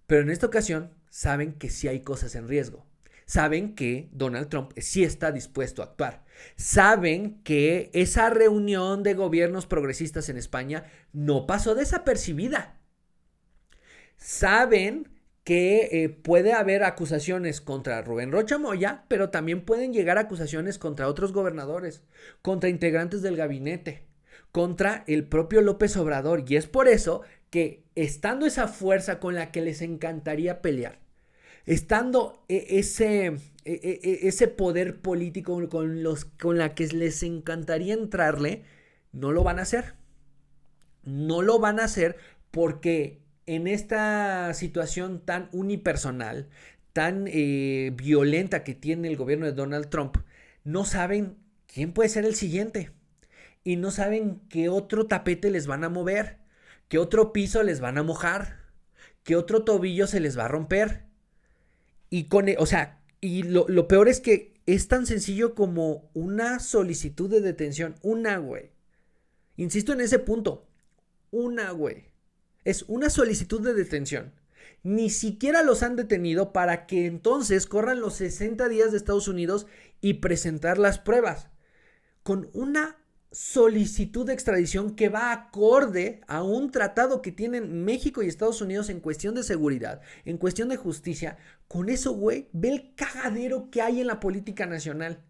Pero en esta ocasión saben que sí hay cosas en riesgo. Saben que Donald Trump sí está dispuesto a actuar. Saben que esa reunión de gobiernos progresistas en España no pasó desapercibida. Saben que puede haber acusaciones contra Rubén Rocha Moya, pero también pueden llegar acusaciones contra otros gobernadores, contra integrantes del gabinete, contra el propio López Obrador. Y es por eso que, estando esa fuerza con la que les encantaría pelear, estando ese poder político con la que les encantaría entrarle, no lo van a hacer. No lo van a hacer porque en esta situación tan unipersonal, tan violenta que tiene el gobierno de Donald Trump, no saben quién puede ser el siguiente. Y no saben qué otro tapete les van a mover, qué otro piso les van a mojar, qué otro tobillo se les va a romper. Y lo peor es que es tan sencillo como una solicitud de detención. Güey. Insisto en ese punto. Güey. Es una solicitud de detención. Ni siquiera los han detenido para que entonces corran los 60 días de Estados Unidos y presentar las pruebas. Con una solicitud de extradición que va acorde a un tratado que tienen México y Estados Unidos en cuestión de seguridad, en cuestión de justicia. Con eso, güey, ve el cagadero que hay en la política nacional.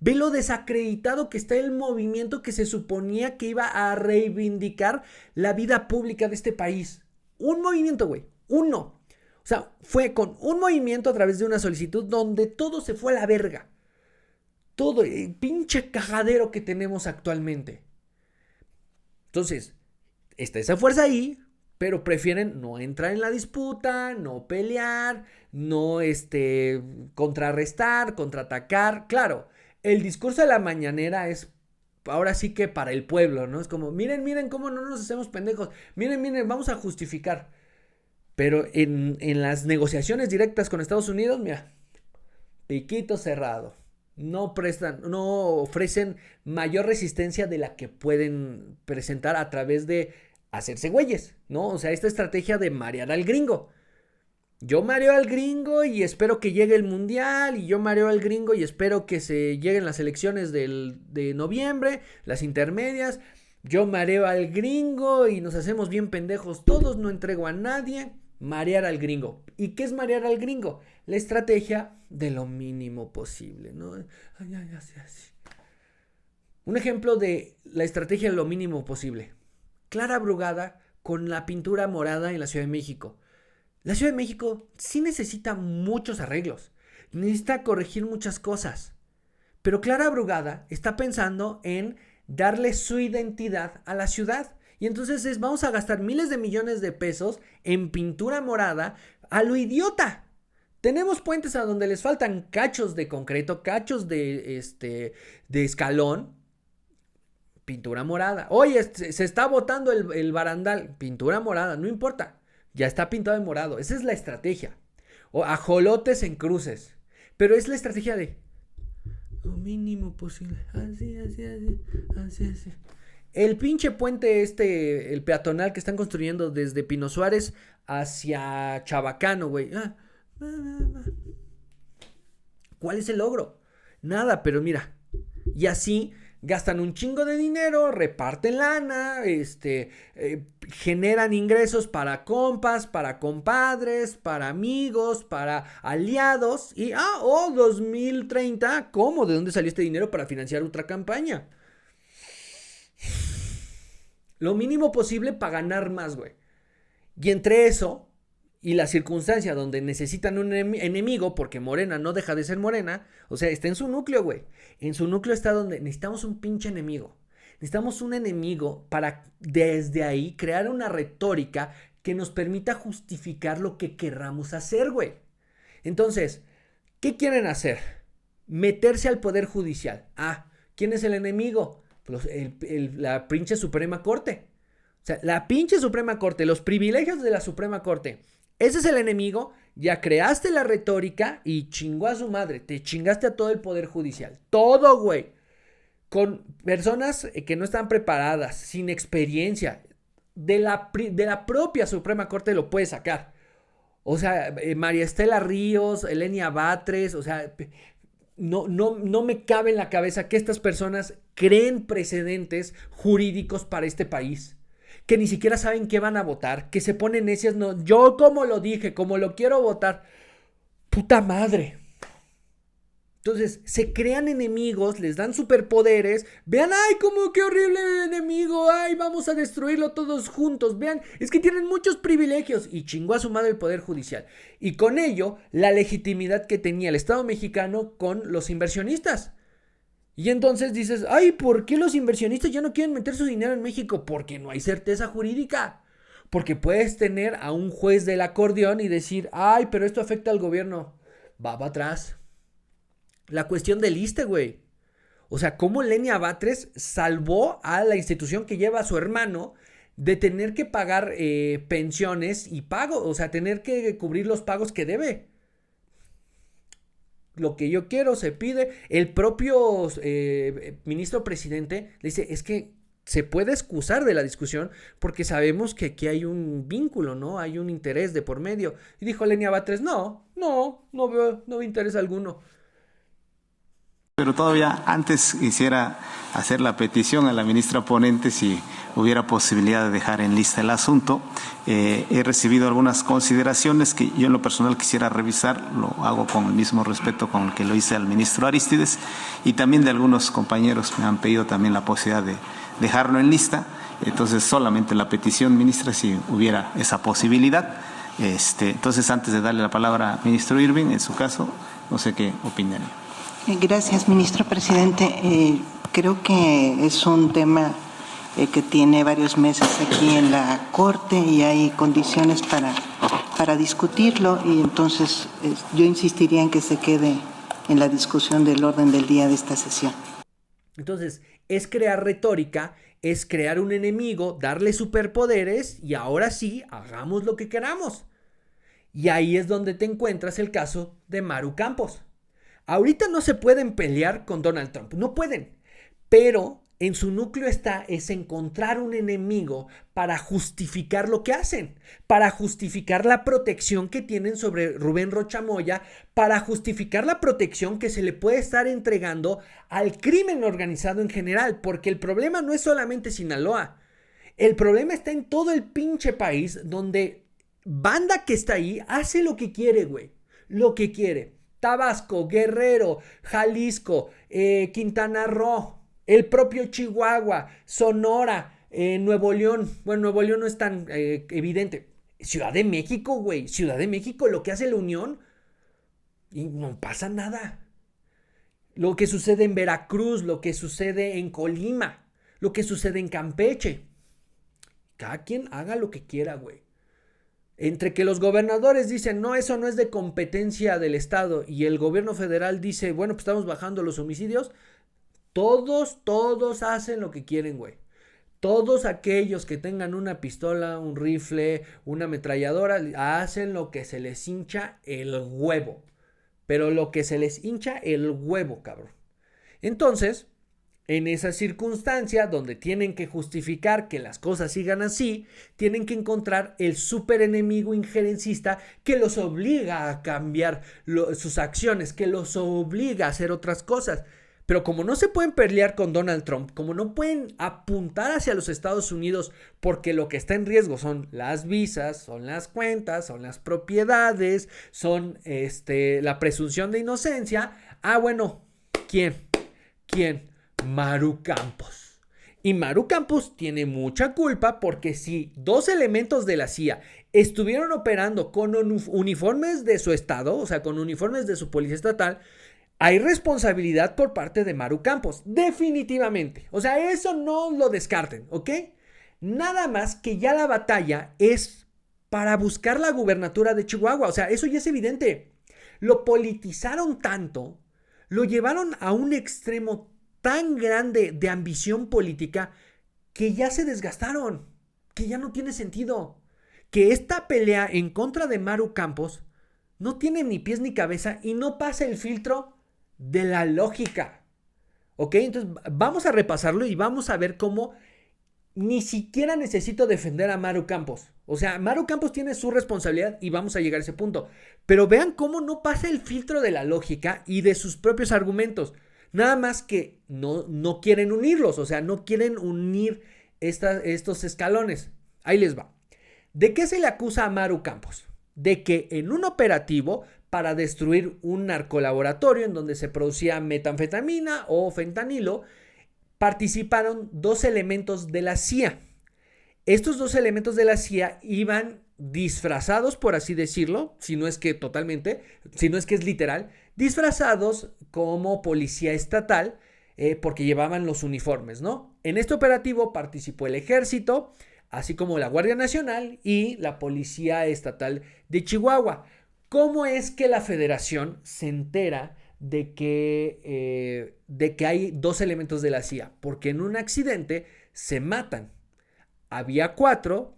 Ve lo desacreditado que está el movimiento que se suponía que iba a reivindicar la vida pública de este país. Un movimiento, güey, uno. O sea, fue con un movimiento a través de una solicitud donde todo se fue a la verga. Todo el pinche cagadero que tenemos actualmente. Entonces, está esa fuerza ahí, pero prefieren no entrar en la disputa, no pelear, no contrarrestar, contraatacar. Claro, el discurso de la mañanera es ahora sí que para el pueblo, ¿no? Es como, miren cómo no nos hacemos pendejos. Miren, vamos a justificar. Pero en las negociaciones directas con Estados Unidos, mira, piquito cerrado. No ofrecen mayor resistencia de la que pueden presentar a través de hacerse güeyes, ¿no? O sea, esta estrategia de marear al gringo. Yo mareo al gringo y espero que llegue el mundial, y yo mareo al gringo y espero que se lleguen las elecciones de noviembre, las intermedias. Yo mareo al gringo y nos hacemos bien pendejos todos, no entrego a nadie. Marear al gringo. ¿Y qué es marear al gringo? La estrategia de lo mínimo posible, ¿no? Un ejemplo de la estrategia de lo mínimo posible. Clara Brugada con la pintura morada en la Ciudad de México. La Ciudad de México sí necesita muchos arreglos. Necesita corregir muchas cosas. Pero Clara Brugada está pensando en darle su identidad a la ciudad. Y entonces vamos a gastar miles de millones de pesos en pintura morada a lo idiota. Tenemos puentes a donde les faltan cachos de concreto, cachos de escalón, pintura morada. Oye, se está botando el barandal, pintura morada, no importa, ya está pintado de morado. Esa es la estrategia. O ajolotes en cruces. Pero es la estrategia de lo mínimo posible. Así. El pinche puente el peatonal que están construyendo desde Pino Suárez hacia Chabacano, güey. ¿Cuál es el logro? Nada, pero mira. Y así gastan un chingo de dinero, reparten lana, generan ingresos para compas, para compadres, para amigos, para aliados. Y, 2030, ¿cómo? ¿De dónde salió este dinero para financiar otra campaña? Lo mínimo posible para ganar más, güey. Y entre eso y la circunstancia donde necesitan un enemigo, porque Morena no deja de ser Morena, o sea, está en su núcleo, güey. En su núcleo está donde necesitamos un pinche enemigo. Necesitamos un enemigo para desde ahí crear una retórica que nos permita justificar lo que querramos hacer, güey. Entonces, ¿qué quieren hacer? Meterse al Poder Judicial. ¿Quién es el enemigo? Pues la pinche Suprema Corte. O sea, la pinche Suprema Corte, los privilegios de la Suprema Corte. Ese es el enemigo. Ya creaste la retórica y chingó a su madre. Te chingaste a todo el Poder Judicial. Todo, güey. Con personas que no están preparadas, sin experiencia. De la propia Suprema Corte lo puede sacar. O sea, María Estela Ríos, Elenia Batres, o sea, no me cabe en la cabeza que estas personas creen precedentes jurídicos para este país. Que ni siquiera saben qué van a votar, que se ponen necias, no, yo como lo dije, como lo quiero votar. Puta madre. Entonces, se crean enemigos, les dan superpoderes. Vean, como qué horrible enemigo, vamos a destruirlo todos juntos. Vean, es que tienen muchos privilegios. Y chingó a su madre el Poder Judicial. Y con ello, la legitimidad que tenía el Estado mexicano con los inversionistas. Y entonces dices, ¿por qué los inversionistas ya no quieren meter su dinero en México? Porque no hay certeza jurídica. Porque puedes tener a un juez del acordeón y decir, pero esto afecta al gobierno. Va para atrás. La cuestión del ISSSTE, güey. O sea, cómo Lenia Batres salvó a la institución que lleva a su hermano de tener que pagar pensiones y pagos. O sea, tener que cubrir los pagos que debe. Lo que yo quiero se pide. El propio ministro presidente le dice, es que se puede excusar de la discusión porque sabemos que aquí hay un vínculo, ¿no? Hay un interés de por medio. Y dijo Lenia Batres, no veo interés alguno. Pero todavía antes quisiera hacer la petición a la ministra ponente si hubiera posibilidad de dejar en lista el asunto. He recibido algunas consideraciones que yo en lo personal quisiera revisar, lo hago con el mismo respeto con el que lo hice al ministro Arístides, y también de algunos compañeros me han pedido también la posibilidad de dejarlo en lista. Entonces solamente la petición, ministra, si hubiera esa posibilidad. Entonces antes de darle la palabra al ministro Irving, en su caso, no sé qué opinaría. Gracias, ministro presidente. Creo que es un tema que tiene varios meses aquí en la Corte y hay condiciones para discutirlo, y entonces yo insistiría en que se quede en la discusión del orden del día de esta sesión. Entonces, es crear retórica, es crear un enemigo, darle superpoderes y ahora sí, hagamos lo que queramos. Y ahí es donde te encuentras el caso de Maru Campos. Ahorita no se pueden pelear con Donald Trump, no pueden, pero en su núcleo es encontrar un enemigo para justificar lo que hacen, para justificar la protección que tienen sobre Rubén Rocha Moya, para justificar la protección que se le puede estar entregando al crimen organizado en general, porque el problema no es solamente Sinaloa, el problema está en todo el pinche país donde banda que está ahí hace lo que quiere, güey, lo que quiere. Tabasco, Guerrero, Jalisco, Quintana Roo, el propio Chihuahua, Sonora, Nuevo León. Bueno, Nuevo León no es tan evidente. Ciudad de México, güey. Ciudad de México, lo que hace la Unión. Y no pasa nada. Lo que sucede en Veracruz, lo que sucede en Colima, lo que sucede en Campeche. Cada quien haga lo que quiera, güey. Entre que los gobernadores dicen, no, eso no es de competencia del Estado, y el gobierno federal dice, bueno, pues estamos bajando los homicidios, todos hacen lo que quieren, güey. Todos aquellos que tengan una pistola, un rifle, una ametralladora, hacen lo que se les hincha el huevo. Pero lo que se les hincha el huevo, cabrón. Entonces, en esa circunstancia donde tienen que justificar que las cosas sigan así, tienen que encontrar el súper enemigo injerencista que los obliga a cambiar sus acciones, que los obliga a hacer otras cosas. Pero como no se pueden pelear con Donald Trump, como no pueden apuntar hacia los Estados Unidos porque lo que está en riesgo son las visas, son las cuentas, son las propiedades, son la presunción de inocencia. Ah, bueno, ¿quién? Maru Campos. Y Maru Campos tiene mucha culpa porque si 2 elementos de la CIA estuvieron operando con uniformes de su estado, o sea, con uniformes de su policía estatal, hay responsabilidad por parte de Maru Campos, definitivamente. O sea, eso no lo descarten, ¿ok? Nada más que ya la batalla es para buscar la gubernatura de Chihuahua. O sea, eso ya es evidente. Lo politizaron tanto, lo llevaron a un extremo tan grande de ambición política que ya se desgastaron, que ya no tiene sentido. Que esta pelea en contra de Maru Campos no tiene ni pies ni cabeza y no pasa el filtro de la lógica. ¿Ok? Entonces vamos a repasarlo y vamos a ver cómo ni siquiera necesito defender a Maru Campos. O sea, Maru Campos tiene su responsabilidad y vamos a llegar a ese punto. Pero vean cómo no pasa el filtro de la lógica y de sus propios argumentos. Nada más que no quieren unirlos, o sea, no quieren unir estos escalones. Ahí les va. ¿De qué se le acusa a Maru Campos? De que en un operativo para destruir un narcolaboratorio en donde se producía metanfetamina o fentanilo, participaron 2 elementos de la CIA. Estos 2 elementos de la CIA iban disfrazados, por así decirlo, si no es que totalmente, si no es que es literal, disfrazados como policía estatal, porque llevaban los uniformes, ¿no? En este operativo participó el ejército, así como la Guardia Nacional y la Policía Estatal de Chihuahua. ¿Cómo es que la Federación se entera de que hay 2 elementos de la CIA? Porque en un accidente se matan. Había 4,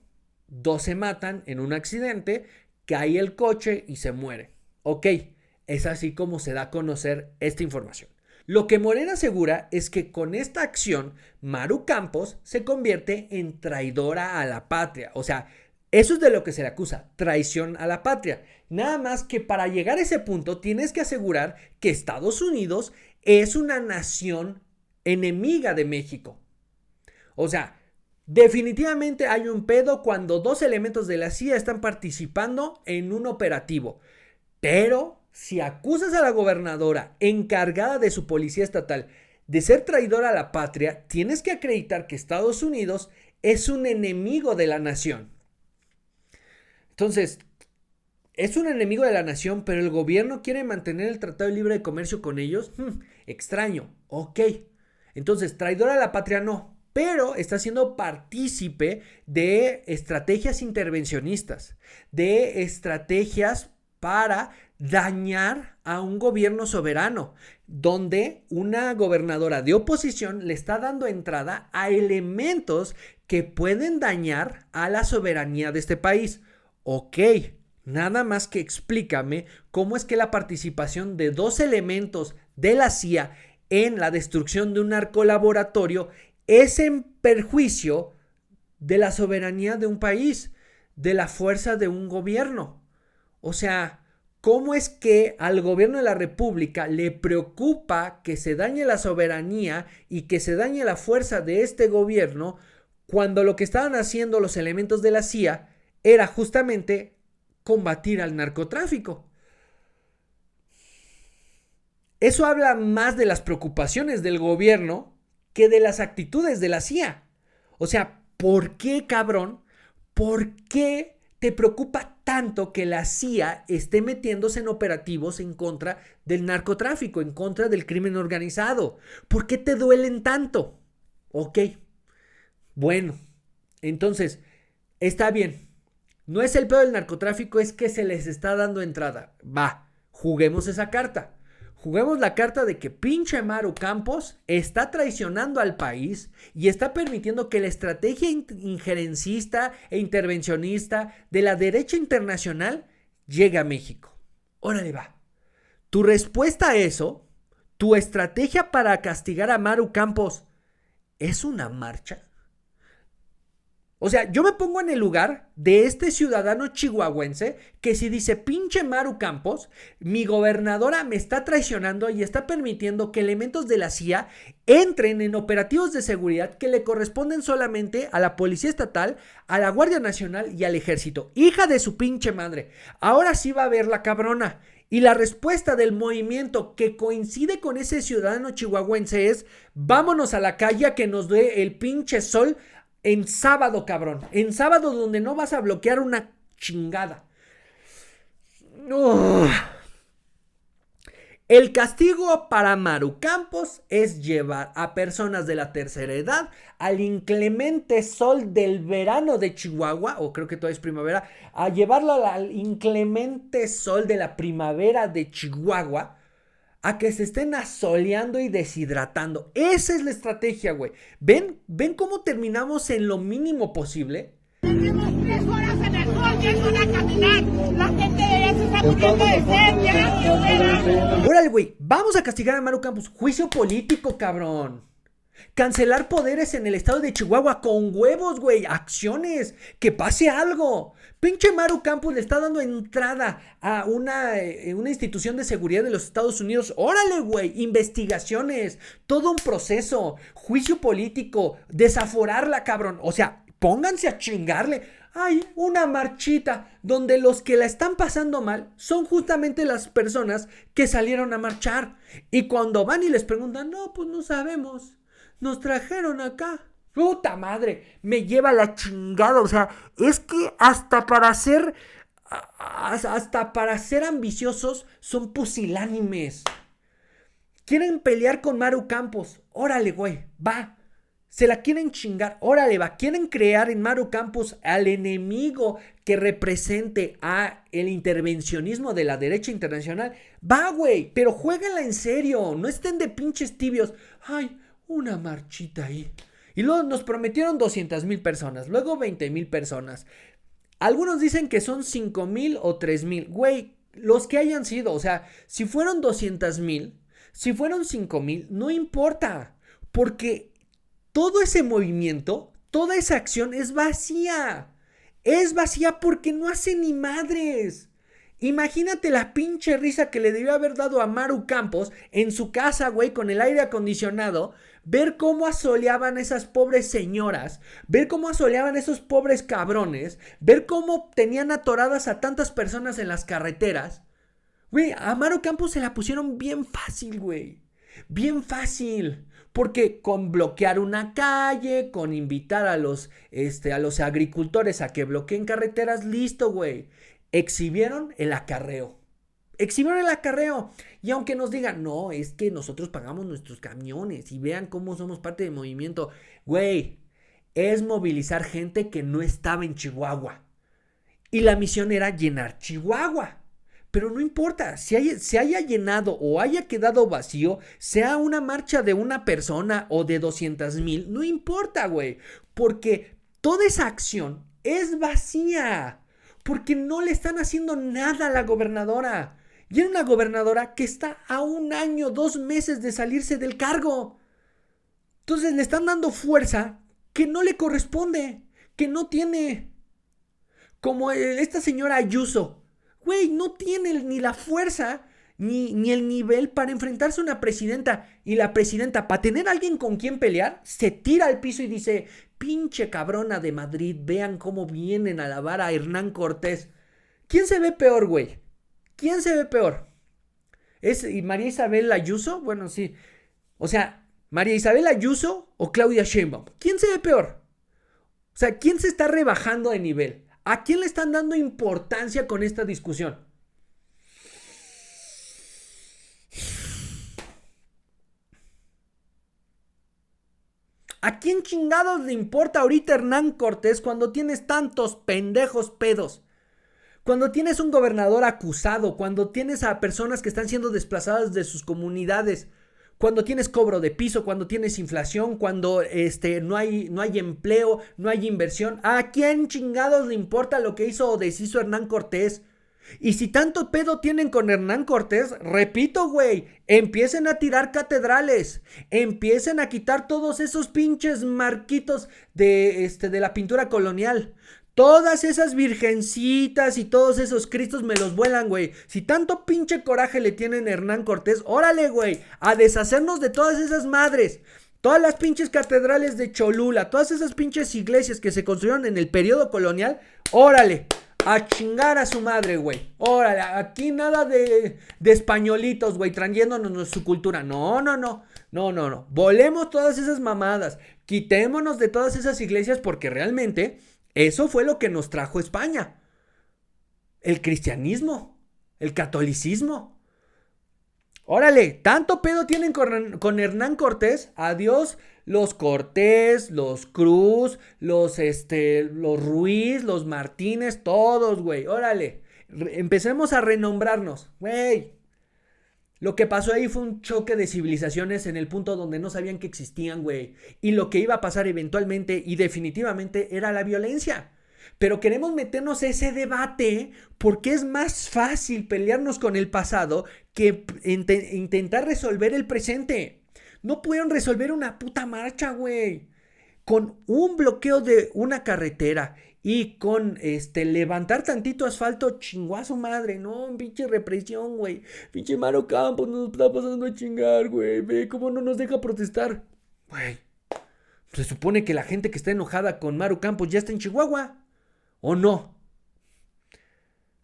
2 se matan en un accidente, cae el coche y se muere. Ok, es así como se da a conocer esta información. Lo que Morena asegura es que con esta acción, Maru Campos se convierte en traidora a la patria. O sea, eso es de lo que se le acusa, traición a la patria. Nada más que para llegar a ese punto tienes que asegurar que Estados Unidos es una nación enemiga de México. O sea, definitivamente hay un pedo cuando 2 elementos de la CIA están participando en un operativo. Pero si acusas a la gobernadora encargada de su policía estatal de ser traidora a la patria, tienes que acreditar que Estados Unidos es un enemigo de la nación. Entonces, es un enemigo de la nación, pero el gobierno quiere mantener el Tratado de Libre Comercio con ellos. Extraño, ok. Entonces, traidora a la patria no, pero está siendo partícipe de estrategias intervencionistas, de estrategias para dañar a un gobierno soberano, donde una gobernadora de oposición le está dando entrada a elementos que pueden dañar a la soberanía de este país. Ok, nada más que explícame cómo es que la participación de 2 elementos de la CIA en la destrucción de un narcolaboratorio es en perjuicio de la soberanía de un país, de la fuerza de un gobierno. O sea, ¿cómo es que al gobierno de la República le preocupa que se dañe la soberanía y que se dañe la fuerza de este gobierno cuando lo que estaban haciendo los elementos de la CIA era justamente combatir al narcotráfico? Eso habla más de las preocupaciones del gobierno que de las actitudes de la CIA. O sea, ¿por qué, cabrón? ¿Por qué te preocupa tanto que la CIA esté metiéndose en operativos en contra del narcotráfico, en contra del crimen organizado? ¿Por qué te duelen tanto? Ok, bueno, Entonces, está bien. No es el pedo del narcotráfico, es que se les está dando entrada. Va, juguemos esa carta. Juguemos la carta de que pinche Maru Campos está traicionando al país y está permitiendo que la estrategia injerencista e intervencionista de la derecha internacional llegue a México. Órale, va. Tu respuesta a eso, tu estrategia para castigar a Maru Campos, ¿es una marcha? O sea, yo me pongo en el lugar de este ciudadano chihuahuense que si dice pinche Maru Campos, mi gobernadora me está traicionando y está permitiendo que elementos de la CIA entren en operativos de seguridad que le corresponden solamente a la Policía Estatal, a la Guardia Nacional y al Ejército. Hija de su pinche madre. Ahora sí va a ver la cabrona. Y la respuesta del movimiento que coincide con ese ciudadano chihuahuense es: vámonos a la calle a que nos dé el pinche sol en sábado, cabrón. En sábado, donde no vas a bloquear una chingada. El castigo para Maru Campos es llevar a personas de la tercera edad al inclemente sol del verano de Chihuahua, o creo que todavía es primavera, a llevarlo al inclemente sol de la primavera de Chihuahua, a que se estén asoleando y deshidratando. Esa es la estrategia, güey. ¿Ven cómo terminamos en lo mínimo posible? Tenemos 3 horas en el sol, ya es hora de caminar. La gente ya se está muriendo de sed, ya. Órale, güey, vamos a castigar a Maru Campos. Juicio político, cabrón. Cancelar poderes en el estado de Chihuahua con huevos, güey. Acciones. Que pase algo. Pinche Maru Campos le está dando entrada a una institución de seguridad de los Estados Unidos. Órale, güey. Investigaciones. Todo un proceso. Juicio político. Desaforarla, cabrón. O sea, pónganse a chingarle. Hay una marchita donde los que la están pasando mal son justamente las personas que salieron a marchar. Y cuando van y les preguntan, no, pues no sabemos. Nos trajeron acá. Puta madre, me lleva la chingada. O sea, es que hasta para ser ambiciosos son pusilánimes. Quieren pelear con Maru Campos. Órale, güey, va. Se la quieren chingar. Órale, va. Quieren crear en Maru Campos al enemigo que represente a el intervencionismo de la derecha internacional. Va, güey, pero juéguenla en serio. No estén de pinches tibios. Ay, una marchita ahí. Y luego nos prometieron 200,000 personas, luego 20,000 personas. Algunos dicen que son 5,000 o 3,000. Güey, los que hayan sido, o sea, si fueron 200,000, si fueron 5,000, no importa. Porque todo ese movimiento, toda esa acción es vacía. Es vacía porque no hace ni madres. Imagínate la pinche risa que le debió haber dado a Maru Campos en su casa, güey, con el aire acondicionado. Ver cómo asoleaban esas pobres señoras, ver cómo asoleaban esos pobres cabrones, ver cómo tenían atoradas a tantas personas en las carreteras. Güey, a Maru Campos se la pusieron bien fácil, güey. Bien fácil. Porque con bloquear una calle, con invitar a los agricultores a que bloqueen carreteras, listo, güey. Exhibieron el acarreo. Y aunque nos digan, no, es que nosotros pagamos nuestros camiones y vean cómo somos parte del movimiento. Güey, es movilizar gente que no estaba en Chihuahua. Y la misión era llenar Chihuahua. Pero no importa, se haya llenado o haya quedado vacío, sea una marcha de una persona o de 200,000, no importa, güey. Porque toda esa acción es vacía. Porque no le están haciendo nada a la gobernadora. Y era una gobernadora que está a 1 año, 2 meses de salirse del cargo. Entonces le están dando fuerza que no le corresponde, que no tiene. Como esta señora Ayuso. Güey, no tiene ni la fuerza ni el nivel para enfrentarse a una presidenta. Y la presidenta, para tener a alguien con quien pelear, se tira al piso y dice: pinche cabrona de Madrid, vean cómo vienen a alabar a Hernán Cortés. ¿Quién se ve peor, güey? ¿Quién se ve peor? ¿Es María Isabel Ayuso? Bueno, sí. O sea, ¿María Isabel Ayuso o Claudia Sheinbaum? ¿Quién se ve peor? O sea, ¿quién se está rebajando de nivel? ¿A quién le están dando importancia con esta discusión? ¿A quién chingados le importa ahorita Hernán Cortés cuando tienes tantos pendejos pedos? Cuando tienes un gobernador acusado, cuando tienes a personas que están siendo desplazadas de sus comunidades, cuando tienes cobro de piso, cuando tienes inflación, cuando no hay empleo, no hay inversión. ¿A quién chingados le importa lo que hizo o deshizo Hernán Cortés? Y si tanto pedo tienen con Hernán Cortés, repito, güey, empiecen a tirar catedrales, empiecen a quitar todos esos pinches marquitos de la pintura colonial. Todas esas virgencitas y todos esos cristos me los vuelan, güey. Si tanto pinche coraje le tienen a Hernán Cortés, órale, güey, a deshacernos de todas esas madres. Todas las pinches catedrales de Cholula, todas esas pinches iglesias que se construyeron en el periodo colonial, órale, a chingar a su madre, güey. Órale, aquí nada de españolitos, güey, trayéndonos su cultura. No. Volemos todas esas mamadas. Quitémonos de todas esas iglesias porque realmente eso fue lo que nos trajo España. El cristianismo, el catolicismo. Órale, tanto pedo tienen con Hernán Cortés. Adiós los Cortés, los Cruz, los Ruiz, los Martínez, todos, güey. Órale, empecemos a renombrarnos, güey. Lo que pasó ahí fue un choque de civilizaciones en el punto donde no sabían que existían, güey. Y lo que iba a pasar eventualmente y definitivamente era la violencia. Pero queremos meternos a ese debate porque es más fácil pelearnos con el pasado que intentar resolver el presente. No pudieron resolver una puta marcha, güey. Con un bloqueo de una carretera y con levantar tantito asfalto, chingó a su madre. No, pinche represión, güey. Pinche Maru Campos nos está pasando a chingar, güey. Ve cómo no nos deja protestar. Güey, se supone que la gente que está enojada con Maru Campos ya está en Chihuahua. ¿O no?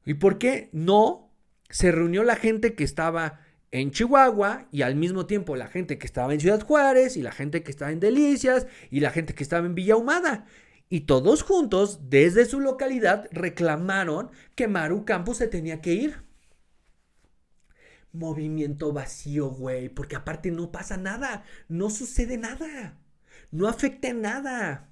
¿Y por qué no se reunió la gente que estaba en Chihuahua y al mismo tiempo la gente que estaba en Ciudad Juárez y la gente que estaba en Delicias y la gente que estaba en Villa Ahumada? Y todos juntos, desde su localidad, reclamaron que Maru Campos se tenía que ir. Movimiento vacío, güey, porque aparte no pasa nada, no sucede nada, no afecta en nada.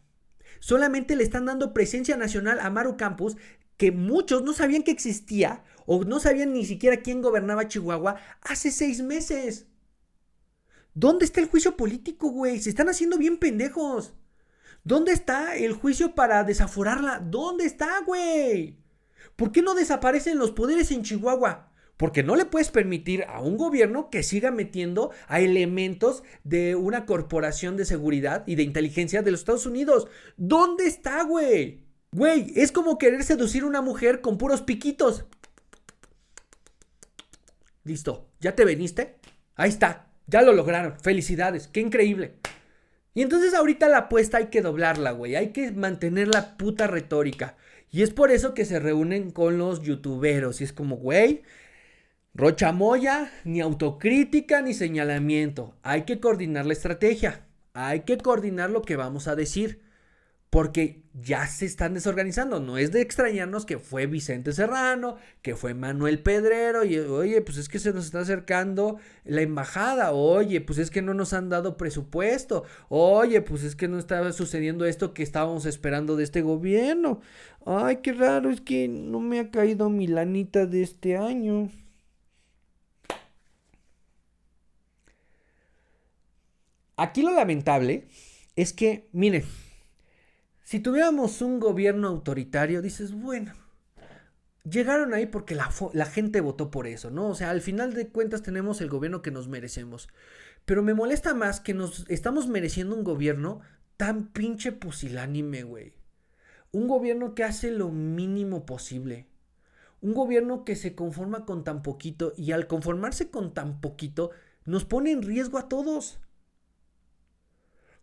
Solamente le están dando presencia nacional a Maru Campos, que muchos no sabían que existía o no sabían ni siquiera quién gobernaba Chihuahua hace 6 meses. ¿Dónde está el juicio político, güey? Se están haciendo bien pendejos. ¿Dónde está el juicio para desaforarla? ¿Dónde está, güey? ¿Por qué no desaparecen los poderes en Chihuahua? Porque no le puedes permitir a un gobierno que siga metiendo a elementos de una corporación de seguridad y de inteligencia de los Estados Unidos. ¿Dónde está, güey? Güey, es como querer seducir a una mujer con puros piquitos. Listo, ¿ya te veniste? Ahí está, ya lo lograron. Felicidades, qué increíble. Y entonces ahorita la apuesta hay que doblarla, güey. Hay que mantener la puta retórica. Y es por eso que se reúnen con los youtuberos. Y es como, güey, Rocha Moya, ni autocrítica ni señalamiento. Hay que coordinar la estrategia. Hay que coordinar lo que vamos a decir. Porque ya se están desorganizando. No es de extrañarnos que fue Vicente Serrano, que fue Manuel Pedrero. Y oye, pues es que se nos está acercando la embajada. Oye, pues es que no nos han dado presupuesto. Oye, pues es que no estaba sucediendo esto que estábamos esperando de este gobierno. Ay, qué raro, es que no me ha caído mi lanita de este año. Aquí lo lamentable es que, miren, si tuviéramos un gobierno autoritario, dices, bueno, llegaron ahí porque la gente votó por eso, ¿no? O sea, al final de cuentas tenemos el gobierno que nos merecemos. Pero me molesta más que nos estamos mereciendo un gobierno tan pinche pusilánime, güey. Un gobierno que hace lo mínimo posible. Un gobierno que se conforma con tan poquito y al conformarse con tan poquito nos pone en riesgo a todos.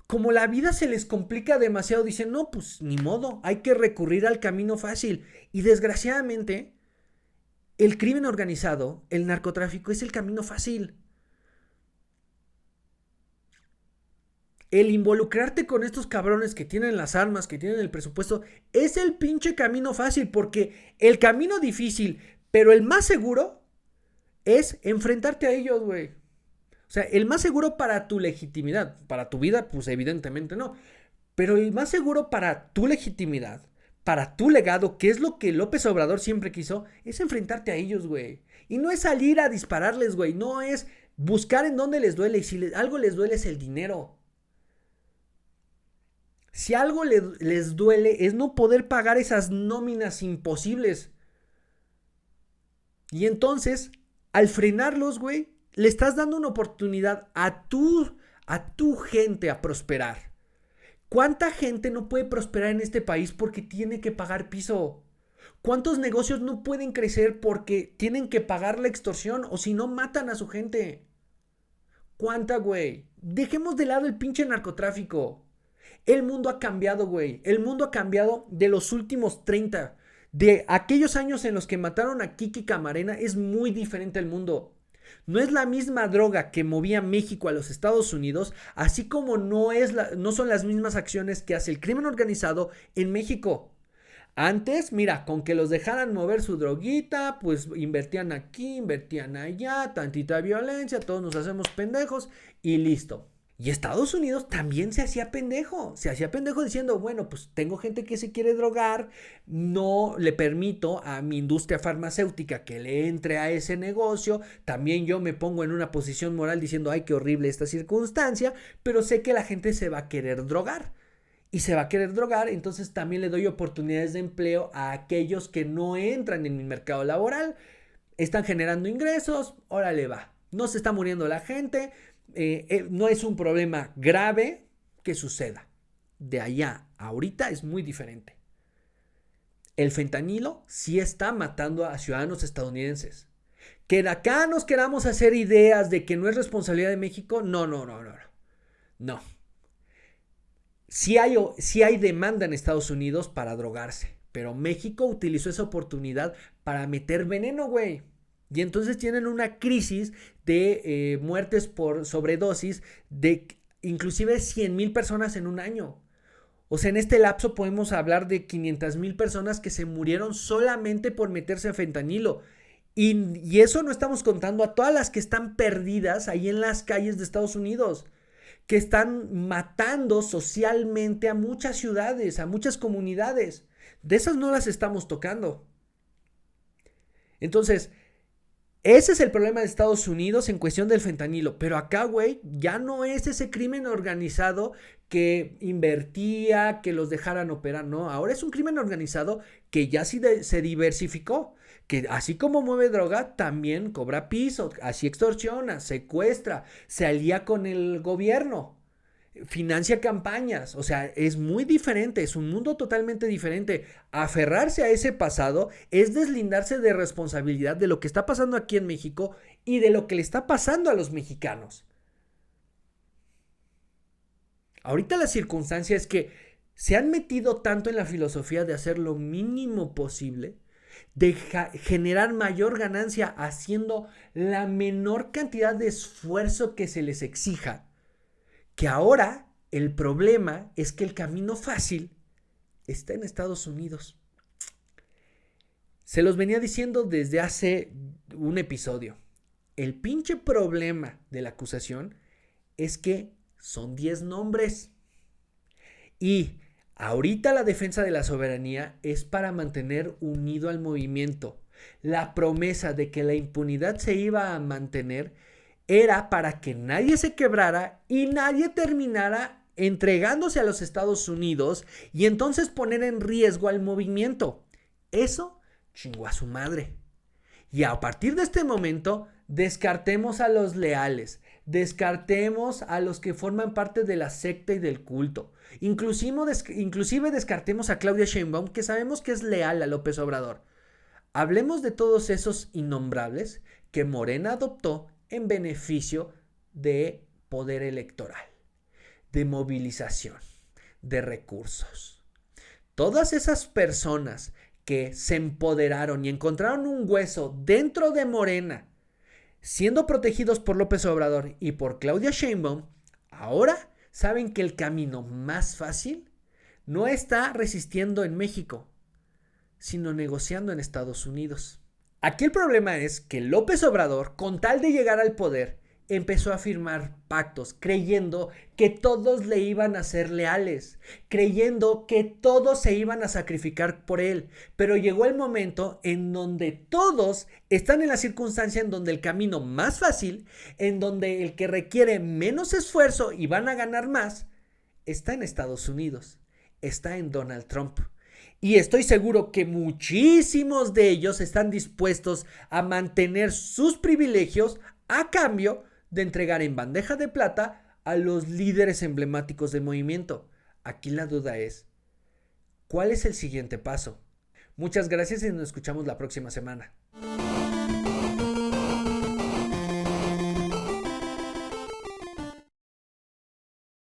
Como la vida se les complica demasiado, dicen, no, pues ni modo, hay que recurrir al camino fácil. Y desgraciadamente, el crimen organizado, el narcotráfico, es el camino fácil. El involucrarte con estos cabrones que tienen las armas, que tienen el presupuesto, es el pinche camino fácil, porque el camino difícil, pero el más seguro, es enfrentarte a ellos, güey. O sea, el más seguro para tu legitimidad, para tu vida, pues evidentemente no. Pero el más seguro para tu legitimidad, para tu legado, que es lo que López Obrador siempre quiso, es enfrentarte a ellos, güey. Y no es salir a dispararles, güey. No es buscar en dónde les duele. Y si algo les duele es el dinero. Si algo les duele es no poder pagar esas nóminas imposibles. Y entonces, al frenarlos, güey, le estás dando una oportunidad a tu gente a prosperar. ¿Cuánta gente no puede prosperar en este país porque tiene que pagar piso? ¿Cuántos negocios no pueden crecer porque tienen que pagar la extorsión o si no matan a su gente? ¿Cuánta, güey? Dejemos de lado el pinche narcotráfico. El mundo ha cambiado, güey. El mundo ha cambiado de los últimos 30. De aquellos años en los que mataron a Kiki Camarena es muy diferente el mundo. No es la misma droga que movía México a los Estados Unidos, así como no son las mismas acciones que hace el crimen organizado en México. Antes, mira, con que los dejaran mover su droguita, pues invertían aquí, invertían allá, tantita violencia, todos nos hacemos pendejos y listo. Y Estados Unidos también se hacía pendejo diciendo, bueno, pues tengo gente que se quiere drogar, no le permito a mi industria farmacéutica que le entre a ese negocio, también yo me pongo en una posición moral diciendo, ay, qué horrible esta circunstancia, pero sé que la gente se va a querer drogar. Y se va a querer drogar, entonces también le doy oportunidades de empleo a aquellos que no entran en mi mercado laboral, están generando ingresos, órale va, no se está muriendo la gente, no es un problema grave que suceda. De allá a ahorita es muy diferente. El fentanilo sí está matando a ciudadanos estadounidenses. Que de acá nos queramos hacer ideas de que no es responsabilidad de México, no. Sí hay demanda en Estados Unidos para drogarse, pero México utilizó esa oportunidad para meter veneno, güey. Y entonces tienen una crisis de muertes por sobredosis de inclusive 100,000 personas en un año. O sea, en este lapso podemos hablar de 500,000 personas que se murieron solamente por meterse a fentanilo. Y eso no estamos contando a todas las que están perdidas ahí en las calles de Estados Unidos, que están matando socialmente a muchas ciudades, a muchas comunidades. De esas no las estamos tocando. Entonces, ese es el problema de Estados Unidos en cuestión del fentanilo. Pero acá, güey, ya no es ese crimen organizado que invertía, que los dejaran operar. No, ahora es un crimen organizado que ya se diversificó. Que así como mueve droga, también cobra piso, así extorsiona, secuestra, se alía con el gobierno, financia campañas. O sea, es muy diferente, es un mundo totalmente diferente. Aferrarse a ese pasado es deslindarse de responsabilidad de lo que está pasando aquí en México y de lo que le está pasando a los mexicanos. Ahorita la circunstancia es que se han metido tanto en la filosofía de hacer lo mínimo posible, de generar mayor ganancia haciendo la menor cantidad de esfuerzo que se les exija, que ahora el problema es que el camino fácil está en Estados Unidos. Se los venía diciendo desde hace un episodio. El pinche problema de la acusación es que son 10 nombres. Y ahorita la defensa de la soberanía es para mantener unido al movimiento. La promesa de que la impunidad se iba a mantener era para que nadie se quebrara y nadie terminara entregándose a los Estados Unidos y entonces poner en riesgo al movimiento. Eso chingó a su madre. Y a partir de este momento, descartemos a los leales, descartemos a los que forman parte de la secta y del culto. Inclusive descartemos a Claudia Sheinbaum, que sabemos que es leal a López Obrador. Hablemos de todos esos innombrables que Morena adoptó en beneficio de poder electoral, de movilización, de recursos. Todas esas personas que se empoderaron y encontraron un hueso dentro de Morena, siendo protegidos por López Obrador y por Claudia Sheinbaum, ahora saben que el camino más fácil no está resistiendo en México, sino negociando en Estados Unidos. Aquí el problema es que López Obrador, con tal de llegar al poder empezó a firmar pactos, creyendo que todos le iban a ser leales, creyendo que todos se iban a sacrificar por él. Pero llegó el momento en donde todos están en la circunstancia en donde el camino más fácil, en donde el que requiere menos esfuerzo y van a ganar más, está en Estados Unidos, está en Donald Trump. Y estoy seguro que muchísimos de ellos están dispuestos a mantener sus privilegios a cambio de entregar en bandeja de plata a los líderes emblemáticos del movimiento. Aquí la duda es, ¿cuál es el siguiente paso? Muchas gracias y nos escuchamos la próxima semana.